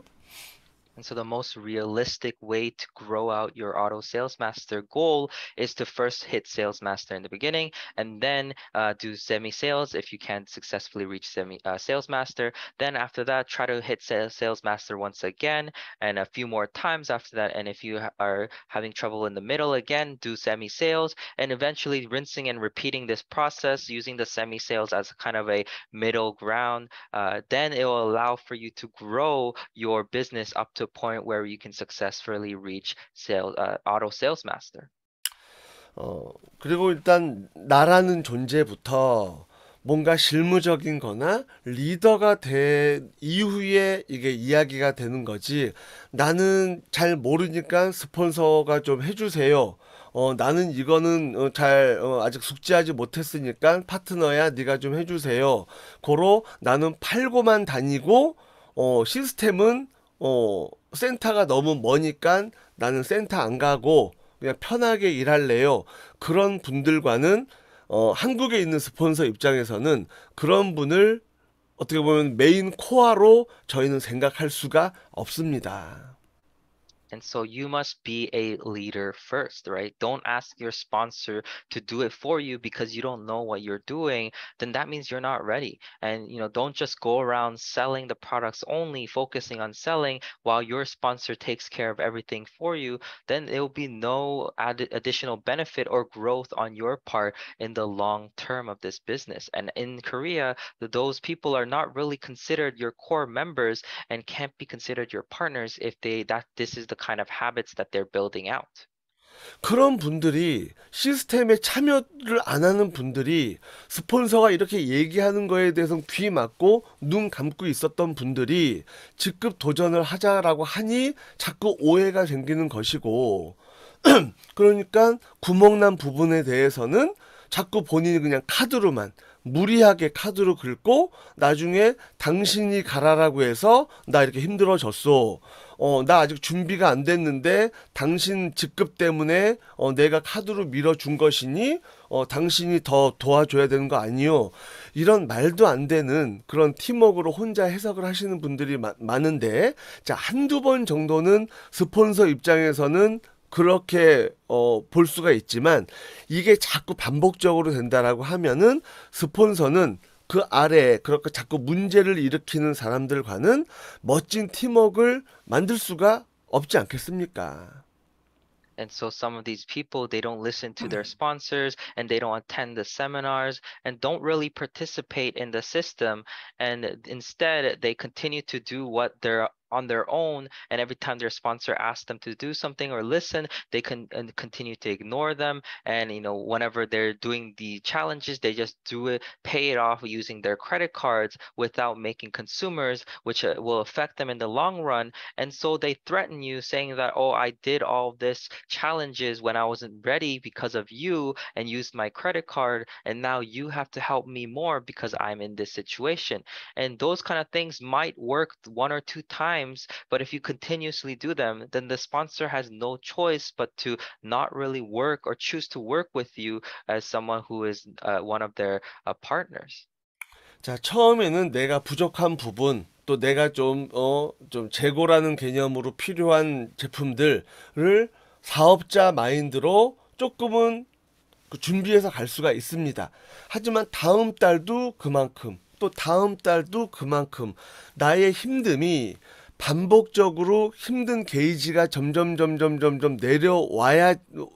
And so the most realistic way to grow out your auto sales master goal is to first hit sales master in the beginning, and then do semi-sales if you can't successfully reach sales master. Then after that, try to hit sales master once again and a few more times after that. And if you are having trouble in the middle again, do semi-sales, and eventually rinsing and repeating this process using the semi-sales as kind of a middle ground. Then it will allow for you to grow your business up to a point where you can successfully reach auto sales master. 그리고 일단 나라는 존재부터 뭔가 실무적인 거나 리더가 된 이후에 이게 이야기가 되는 거지. 나는 잘 모르니까 스폰서가 좀 해주세요. 나는 이거는 아직 숙지하지 못했으니까 파트너야 네가 좀 해주세요. 고로 나는 팔고만 다니고 시스템은 센터가 너무 머니까 나는 센터 안 가고 그냥 편하게 일할래요. 그런 분들과는 한국에 있는 스폰서 입장에서는 그런 분을 어떻게 보면 메인 코어로 저희는 생각할 수가 없습니다. And so you must be a leader first, right? Don't ask your sponsor to do it for you because you don't know what you're doing. Then that means you're not ready. And don't just go around selling the products only, focusing on selling while your sponsor takes care of everything for you. Then there will be no additional benefit or growth on your part in the long term of this business. And in Korea, those people are not really considered your core members and can't be considered your partners if this is the kind of habits that they're building out. 그런 분들이 시스템에 참여를 안 하는 분들이 스폰서가 이렇게 얘기하는 거에 대해서 귀 막고 눈 감고 있었던 분들이 직급 도전을 하자라고 하니 자꾸 오해가 생기는 것이고 그러니까 구멍난 부분에 대해서는 자꾸 본인이 그냥 카드로만 무리하게 카드로 긁고 나중에 당신이 가라라고 해서 나 이렇게 힘들어졌어. 나 아직 준비가 안 됐는데 당신 직급 때문에 내가 카드로 밀어준 것이니 당신이 더 도와줘야 되는 거 아니요. 이런 말도 안 되는 그런 팀워크로 혼자 해석을 하시는 분들이 많은데 자, 한두 번 정도는 스폰서 입장에서는 그렇게 볼 수가 있지만 이게 자꾸 반복적으로 된다라고 하면은 스폰서는 그 아래에 그렇게 자꾸 문제를 일으키는 사람들과는 멋진 팀워크를 만들 수가 없지 않겠습니까? And so some of these people, they don't listen to their sponsors and they don't attend the seminars and don't really participate in the system. And instead, they continue to do what they're on their own, and every time their sponsor asks them to do something or listen, they can continue to ignore them. And whenever they're doing the challenges, they just do it, pay it off using their credit cards without making consumers, which will affect them in the long run. And so they threaten you, saying that, oh, I did all this challenges when I wasn't ready because of you and used my credit card, and now you have to help me more because I'm in this situation. And those kind of things might work one or two times, but if you continuously do them, then the sponsor has no choice but to not really work or choose to work with you as someone who is one of their partners. 자, 처음에는 내가 부족한 부분, 또 내가 좀 재고라는 개념으로 필요한 제품들을 사업자 마인드로 조금은 준비해서 갈 수가 있습니다. 하지만 다음 달도 그만큼, 또 다음 달도 그만큼 나의 힘듦이 반복적으로 힘든 게이지가 점점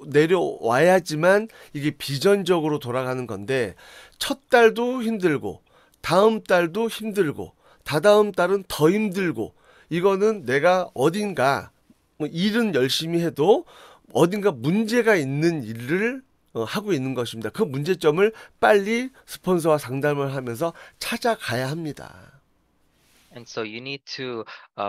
내려와야지만 이게 비전적으로 돌아가는 건데 첫 달도 힘들고 다음 달도 힘들고 다다음 달은 더 힘들고 이거는 내가 어딘가 일은 열심히 해도 어딘가 문제가 있는 일을 하고 있는 것입니다. 그 문제점을 빨리 스폰서와 상담을 하면서 찾아가야 합니다. And so you need to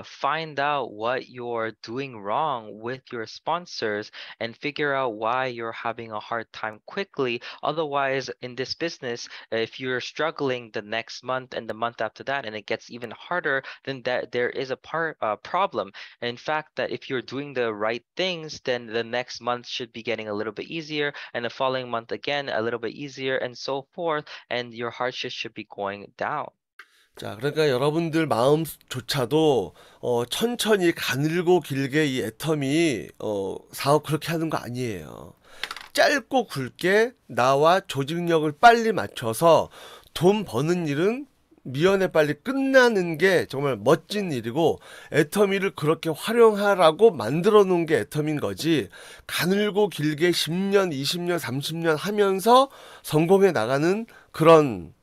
find out what you're doing wrong with your sponsors and figure out why you're having a hard time quickly. Otherwise, in this business, if you're struggling the next month and the month after that, and it gets even harder, then there is a problem. In fact, that if you're doing the right things, then the next month should be getting a little bit easier, and the following month again a little bit easier, and so forth, and your hardship should be going down. 자, 그러니까 여러분들 마음조차도 천천히 가늘고 길게 이 애터미 사업 그렇게 하는 거 아니에요. 짧고 굵게 나와 조직력을 빨리 맞춰서 돈 버는 일은 미연에 빨리 끝나는 게 정말 멋진 일이고 애터미를 그렇게 활용하라고 만들어 놓은 게 애터미인 거지 가늘고 길게 10년, 20년, 30년 하면서 성공해 나가는 그런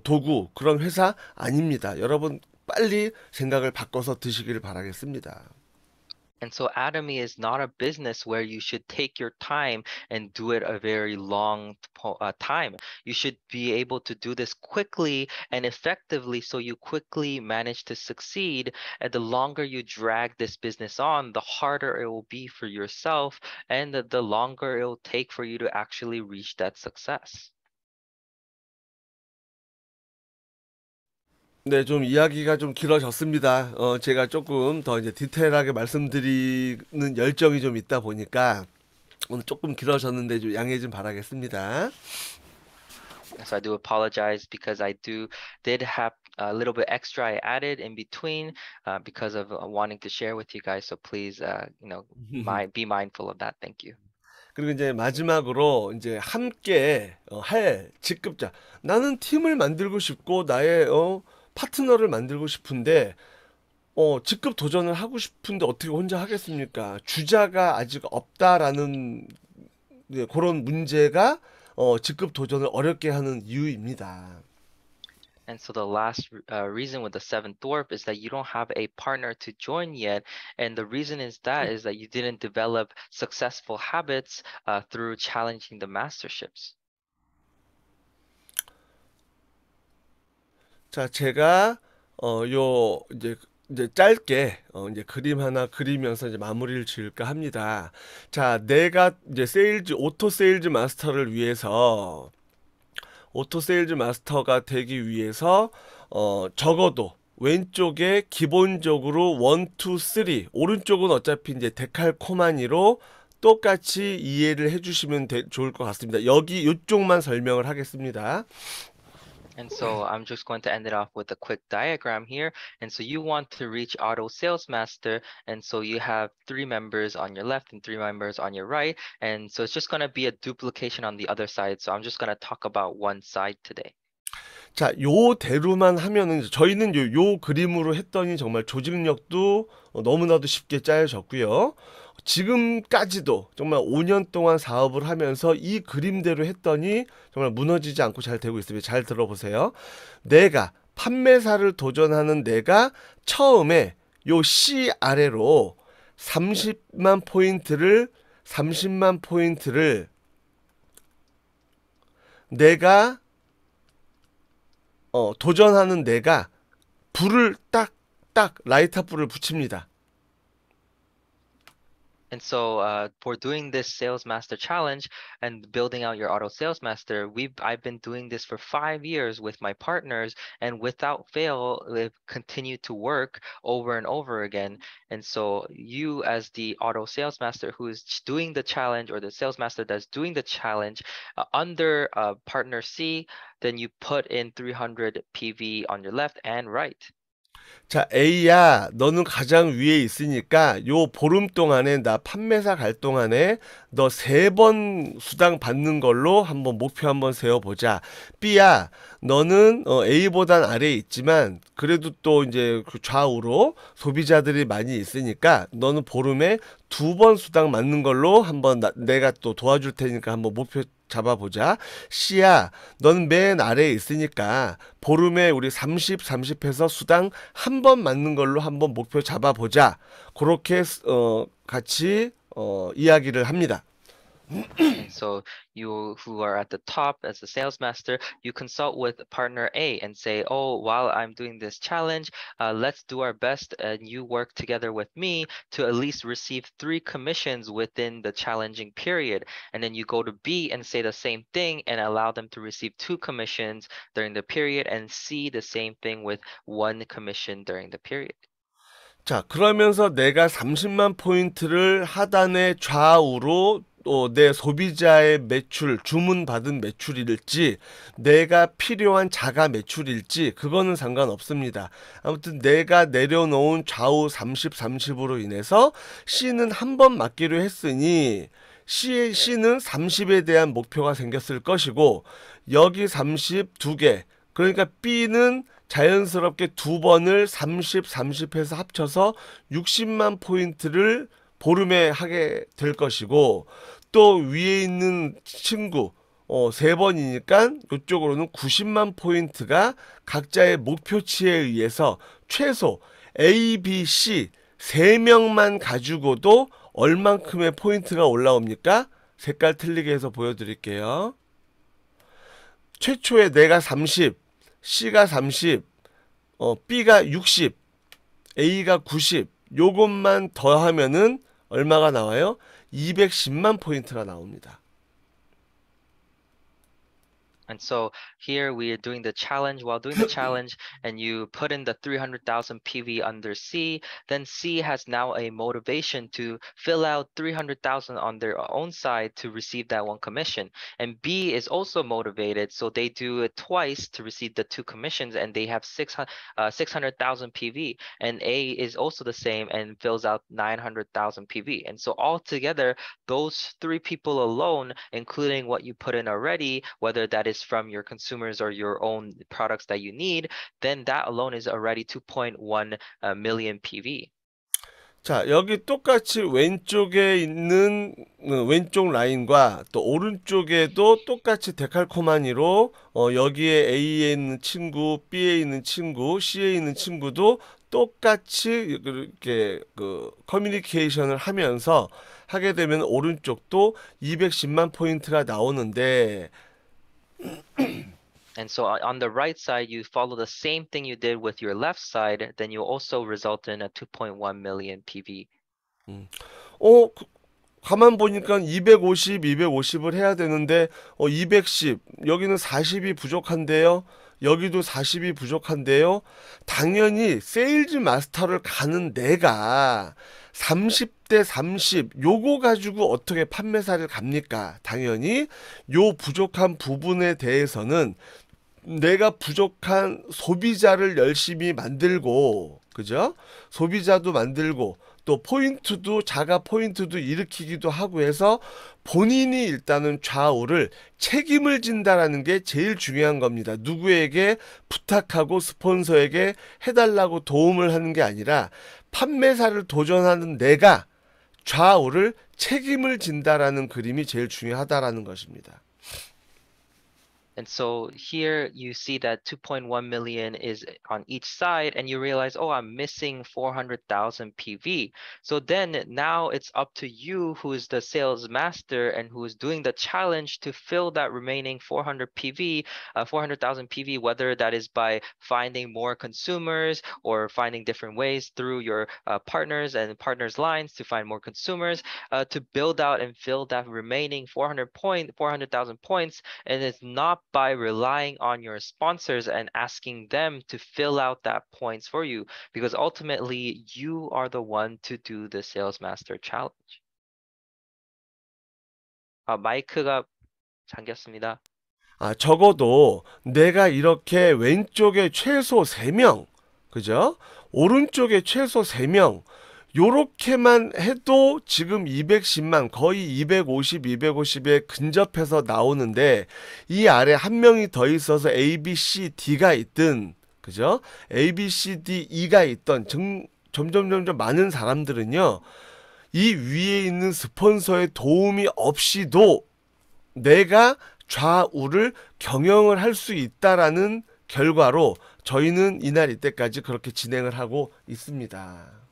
도구, 그런 회사 아닙니다. 여러분 빨리 생각을 바꿔서 드시기를 바라겠습니다. And so Atomy is not a business where you should take your time and do it a very long time. You should be able to do this quickly and effectively so you quickly manage to succeed. And the longer you drag this business on, the harder it will be for yourself and the longer it will take for you to actually reach that success. 네, 좀 이야기가 좀 길어졌습니다. 제가 조금 더 이제 디테일하게 말씀드리는 열정이 좀 있다 보니까 오늘 조금 길어졌는데 좀 양해 좀 바라겠습니다. So I do apologize because I did have a little bit extra I added in between because of wanting to share with you guys. So please, be mindful of that. Thank you. 그리고 이제 마지막으로 이제 함께 할 직급자. 나는 팀을 만들고 싶고 나의 파트너를 만들고 싶은데 직급 도전을 하고 싶은데 어떻게 혼자 하겠습니까? 주자가 아직 없다라는 그런 문제가 직급 도전을 어렵게 하는 이유입니다. And so the last reason with the seventh dwarf is that you don't have a partner to join yet. And the reason is that you didn't develop successful habits through challenging the masterships. 자, 제가 이제 짧게 이제 그림 하나 그리면서 이제 마무리를 지을까 합니다. 자, 내가 이제 오토 세일즈 마스터를 위해서 오토 세일즈 마스터가 되기 위해서 적어도 왼쪽에 기본적으로 1, 2, 3 오른쪽은 어차피 이제 데칼코마니로 똑같이 이해를 해주시면 좋을 것 같습니다. 여기 이쪽만 설명을 하겠습니다. And so I'm just going to end it off with a quick diagram here. And so you want to reach auto sales master. And so you have 3 members on your left and 3 members on your right. And so it's just going to be a duplication on the other side. So I'm just going to talk about one side today. 자, 요대로만 하면은 저희는 요 그림으로 했더니 정말 조직력도 너무나도 쉽게 짜여졌고요. 지금까지도 정말 5년 동안 사업을 하면서 이 그림대로 했더니 정말 무너지지 않고 잘 되고 있습니다. 잘 들어보세요. 내가 판매사를 도전하는 내가 처음에 요 C 아래로 30만 포인트를 내가 도전하는 내가 불을 딱 라이터 불을 붙입니다. And so for doing this Sales Master Challenge and building out your Auto Sales Master, I've been doing this for 5 years with my partners, and without fail, we've continued to work over and over again. And so you as the Auto Sales Master who is doing the challenge, or the Sales Master that's doing the challenge under partner C, then you put in 300 PV on your left and right. 자, A야, 너는 가장 위에 있으니까 요 보름 동안에 나 판매사 갈 동안에 너 3번 수당 받는 걸로 한번 목표 한번 세워보자. B야, 너는 A보단 아래에 있지만 그래도 또 이제 그 좌우로 소비자들이 많이 있으니까 너는 보름에 2번 수당 맞는 걸로 한번 내가 또 도와줄 테니까 한번 목표 잡아보자. C야, 넌 맨 아래에 있으니까 보름에 우리 30해서 수당 한 번 맞는 걸로 한번 목표 잡아보자. 그렇게 같이 이야기를 합니다. And so you who are at the top as the sales master, you consult with partner A and say, oh, while I'm doing this challenge, let's do our best, and you work together with me to at least receive 3 commissions within the challenging period. And then you go to B and say the same thing and allow them to receive 2 commissions during the period, and C the same thing with 1 commission during the period. 자, 그러면서 내가 30만 포인트를 하단의 좌우로 내 소비자의 매출, 주문받은 매출일지 내가 필요한 자가 매출일지 그거는 상관없습니다. 아무튼 내가 내려놓은 좌우 30으로 인해서 C는 한 번 맞기로 했으니 C는 30에 대한 목표가 생겼을 것이고 여기 30 2개, 그러니까 B는 자연스럽게 2번을 30해서 합쳐서 60만 포인트를 보름에 하게 될 것이고, 또 위에 있는 친구 3번이니까 이쪽으로는 90만 포인트가 각자의 목표치에 의해서 최소 A, B, C 3명만 가지고도 얼만큼의 포인트가 올라옵니까? 색깔 틀리게 해서 보여드릴게요. 최초에 내가 30, C가 30, B가 60, A가 90, 요것만 더하면은 얼마가 나와요? 210만 포인트가 나옵니다. And so here we are doing the challenge. While doing the challenge and you put in the 300,000 PV under C, then C has now a motivation to fill out 300,000 on their own side to receive that one commission. And B is also motivated, so they do it twice to receive the 2 commissions, and they have 600,000 PV. And A is also the same and fills out 900,000 PV. And so altogether, those 3 people alone, including what you put in already, whether that is from your consumers or your own products that you need, then that alone is already 2.1 million PV. 자, 여기 똑같이 왼쪽에 있는 왼쪽 라인과 또 오른쪽에도 똑같이 데칼코마니로 여기에 A에 있는 친구, B에 있는 친구, C에 있는 친구도 똑같이 이렇게 커뮤니케이션을 하면서 하게 되면 오른쪽도 210만 포인트가 나오는데 And so on the right side, you follow the same thing you did with your left side, then you also result in a 2.1 million PV. 가만 보니까 250, 250을 해야 되는데 210, 여기는 40이 부족한데요. 여기도 40이 부족한데요. 당연히 세일즈 마스터를 가는 내가 30대 30 요거 가지고 어떻게 판매사를 갑니까? 당연히 요 부족한 부분에 대해서는 내가 부족한 소비자를 열심히 만들고, 그죠? 소비자도 만들고 또 포인트도 자가 포인트도 일으키기도 하고 해서 본인이 일단은 좌우를 책임을 진다라는 게 제일 중요한 겁니다. 누구에게 부탁하고 스폰서에게 해달라고 도움을 하는 게 아니라 판매사를 도전하는 내가 좌우를 책임을 진다라는 그림이 제일 중요하다라는 것입니다. And so here you see that 2.1 million is on each side, and you realize, oh, I'm missing 400,000 PV. So then now it's up to you, who is the sales master and who is doing the challenge, to fill that remaining 400,000 PV, whether that is by finding more consumers or finding different ways through your partners and partners lines to find more consumers, to build out and fill that remaining 400,000 points. And it's not by relying on your sponsors and asking them to fill out that points for you, because ultimately you are the one to do the Sales Master Challenge. 마이크가 잠겼습니다. 적어도 내가 이렇게 왼쪽에 최소 3명, 그죠? 오른쪽에 최소 3명, 요렇게만 해도 지금 210만, 거의 250, 250에 근접해서 나오는데, 이 아래 한 명이 더 있어서 A, B, C, D가 있든, 그죠? A, B, C, D, E가 있던 점점 많은 사람들은요, 이 위에 있는 스폰서의 도움이 없이도 내가 좌우를 경영을 할 수 있다라는 결과로 저희는 이날 이때까지 그렇게 진행을 하고 있습니다.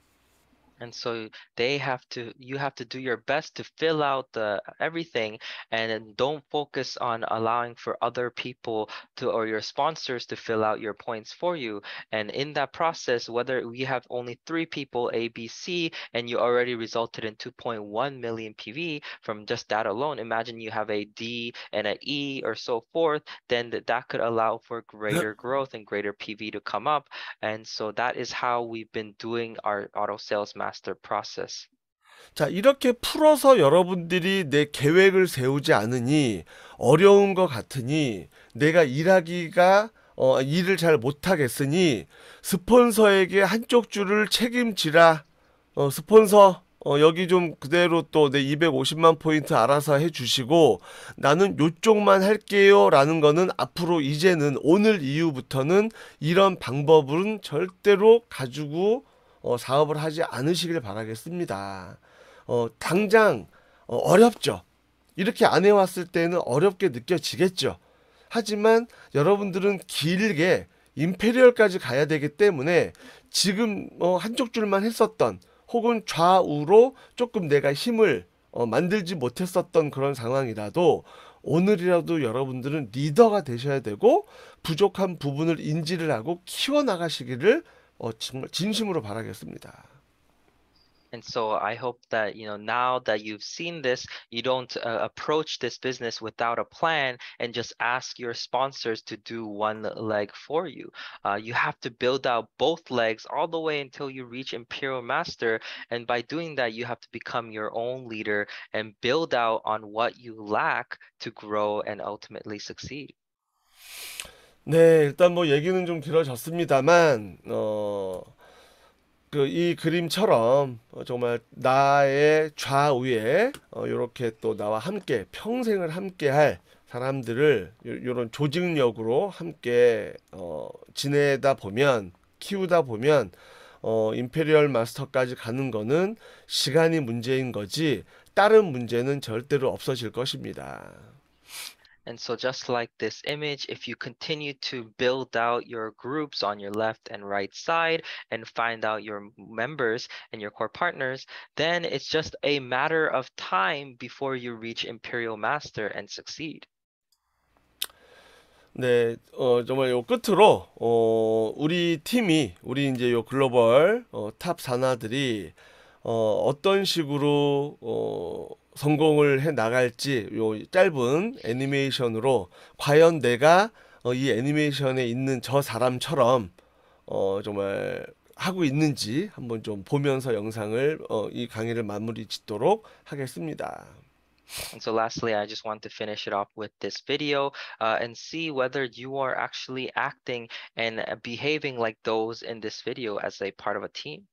And so you have to do your best to fill out everything, and don't focus on allowing for other people or your sponsors to fill out your points for you. And in that process, whether we have only 3 people, A, B, C, and you already resulted in 2.1 million PV from just that alone, imagine you have a D and an E or so forth, then that could allow for greater growth and greater PV to come up. And so that is how we've been doing our auto sales master process. 자, 이렇게 풀어서 여러분들이 내 계획을 세우지 않으니 어려운 것 같으니 내가 일하기가 일을 잘 못하겠으니 스폰서에게 한쪽 줄을 책임지라. 스폰서 여기 좀 그대로 또 내 250만 포인트 알아서 해주시고 나는 요쪽만 할게요 라는 거는 앞으로 이제는 오늘 이후부터는 이런 방법은 절대로 가지고 사업을 하지 않으시길 바라겠습니다. 당장 어렵죠. 이렇게 안 해왔을 때는 어렵게 느껴지겠죠. 하지만 여러분들은 길게 임페리얼까지 가야 되기 때문에 지금 한쪽 줄만 했었던 혹은 좌우로 조금 내가 힘을 만들지 못했었던 그런 상황이라도 오늘이라도 여러분들은 리더가 되셔야 되고 부족한 부분을 인지를 하고 키워나가시기를 정말 진심으로 바라겠습니다. And so I hope that, now that you've seen this, you don't approach this business without a plan and just ask your sponsors to do one leg for you. You have to build out both legs all the way until you reach Imperial Master. And by doing that, you have to become your own leader and build out on what you lack to grow and ultimately succeed. 네, 일단 뭐 얘기는 좀 길어졌습니다만 이 그림처럼 정말 나의 좌우에 이렇게 또 나와 함께 평생을 함께 할 사람들을 이런 조직력으로 함께 지내다 보면 키우다 보면 임페리얼 마스터까지 가는 거는 시간이 문제인 거지 다른 문제는 절대로 없어질 것입니다. And so just like this image, if you continue to build out your groups on your left and right side and find out your members and your core partners, then it's just a matter of time before you reach Imperial Master and succeed. 네, 정말 요 끝으로 우리 팀이 우리 이제 요 글로벌 탑 산하들이 어떤 식으로 성공을 해 나갈지 요 짧은 애니메이션으로 과연 내가 이 애니메이션에 있는 저 사람처럼 정말 하고 있는지 한번 좀 보면서 영상을 이 강의를 마무리 짓도록 하겠습니다. And so lastly, I just want to finish it off with this video and see whether you are actually acting and behaving like those in this video as a part of a team.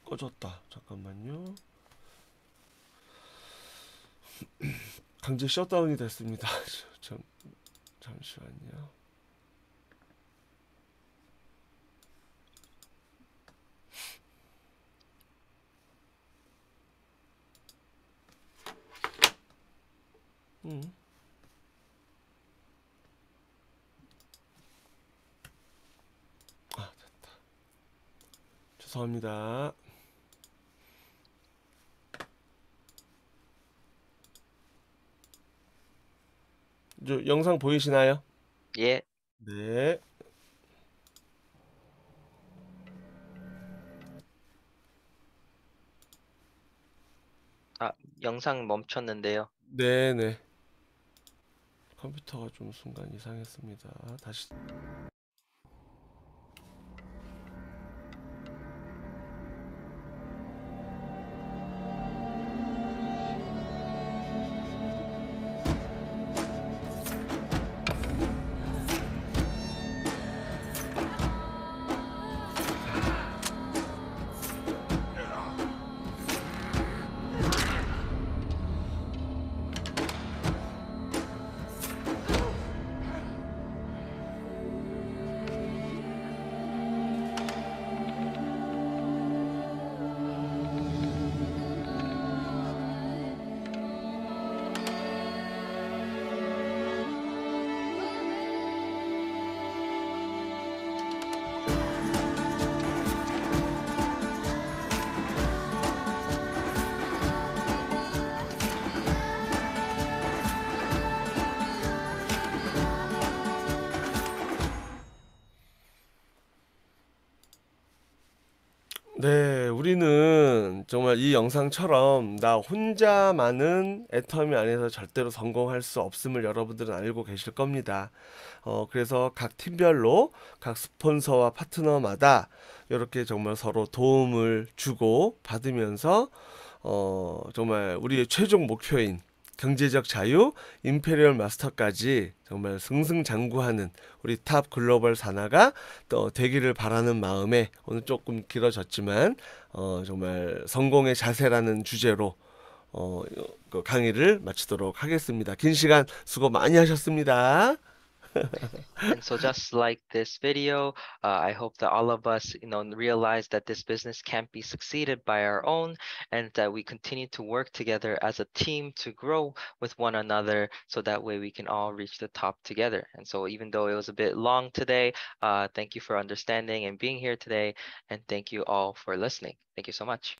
꺼졌다. 잠깐만요. 강제 셧다운이 됐습니다. 잠시만요. 됐다. 죄송합니다. 영상 보이시나요? 예. 네. 영상 멈췄는데요. 네네. 컴퓨터가 좀 순간 이상했습니다. 다시. 네, 우리는 정말 이 영상처럼 나 혼자만은 애터미 안에서 절대로 성공할 수 없음을 여러분들은 알고 계실 겁니다. 그래서 각 팀별로 각 스폰서와 파트너마다 이렇게 정말 서로 도움을 주고 받으면서 정말 우리의 최종 목표인 경제적 자유, 임페리얼 마스터까지 정말 승승장구하는 우리 탑 글로벌 산하가 또 되기를 바라는 마음에 오늘 조금 길어졌지만 정말 성공의 자세라는 주제로 그 강의를 마치도록 하겠습니다. 긴 시간 수고 많이 하셨습니다. And so just like this video, I hope that all of us, realize that this business can't be succeeded by our own, and that we continue to work together as a team to grow with one another, so that way we can all reach the top together. And so even though it was a bit long today, thank you for understanding and being here today, and thank you all for listening. Thank you so much.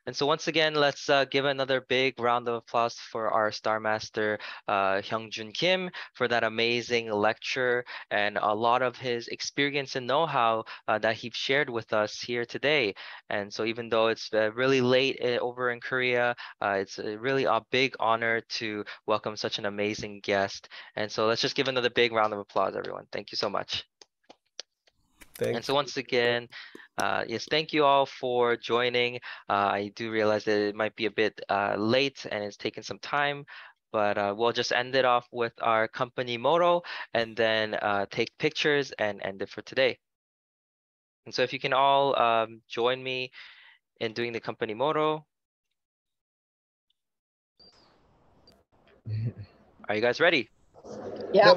And so once again, let's give another big round of applause for our Star Master, Hyungjun Kim, for that amazing lecture and a lot of his experience and know-how that he shared with us here today. And so even though it's really late over in Korea, it's really a big honor to welcome such an amazing guest. And so let's just give another big round of applause, everyone. Thank you so much. And so once again, yes, thank you all for joining. I do realize that it might be a bit late and it's taken some time, but we'll just end it off with our company motto and then take pictures and end it for today. And so if you can all join me in doing the company motto. Are you guys ready? Yeah.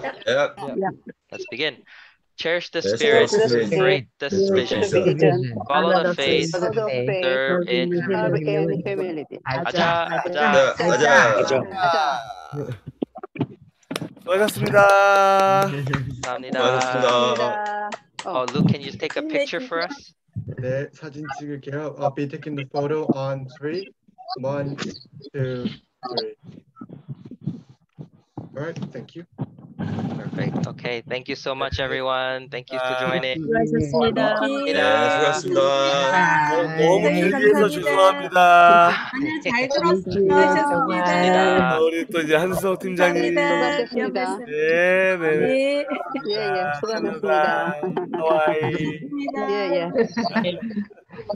Let's begin. Cherish the Cherish spirit, the spirit, create this vision, follow the faith, Follow the faith, serve in serve humanity. in humility. 아자, 아자. 아자. 수고하셨습니다. 감사합니다. 고맙습니다. Oh, Luke, can you just take a picture for us? 네, 사진 찍을게요. I'll be taking the photo on 3. 1, 2, 3. All right, thank you. Perfect. Okay, thank you so much, everyone. Thank you for joining. 수고하셨습니다. 네, 수고하셨습니다. 너무 길게 해서 죄송합니다. 아니요, 잘 들었어요. 수고하셨습니다. 우리 또 이제 한수석 팀장님. 수고하셨습니다. 네, 네. 네. 수고하셨습니다. 하와이. 예, 예.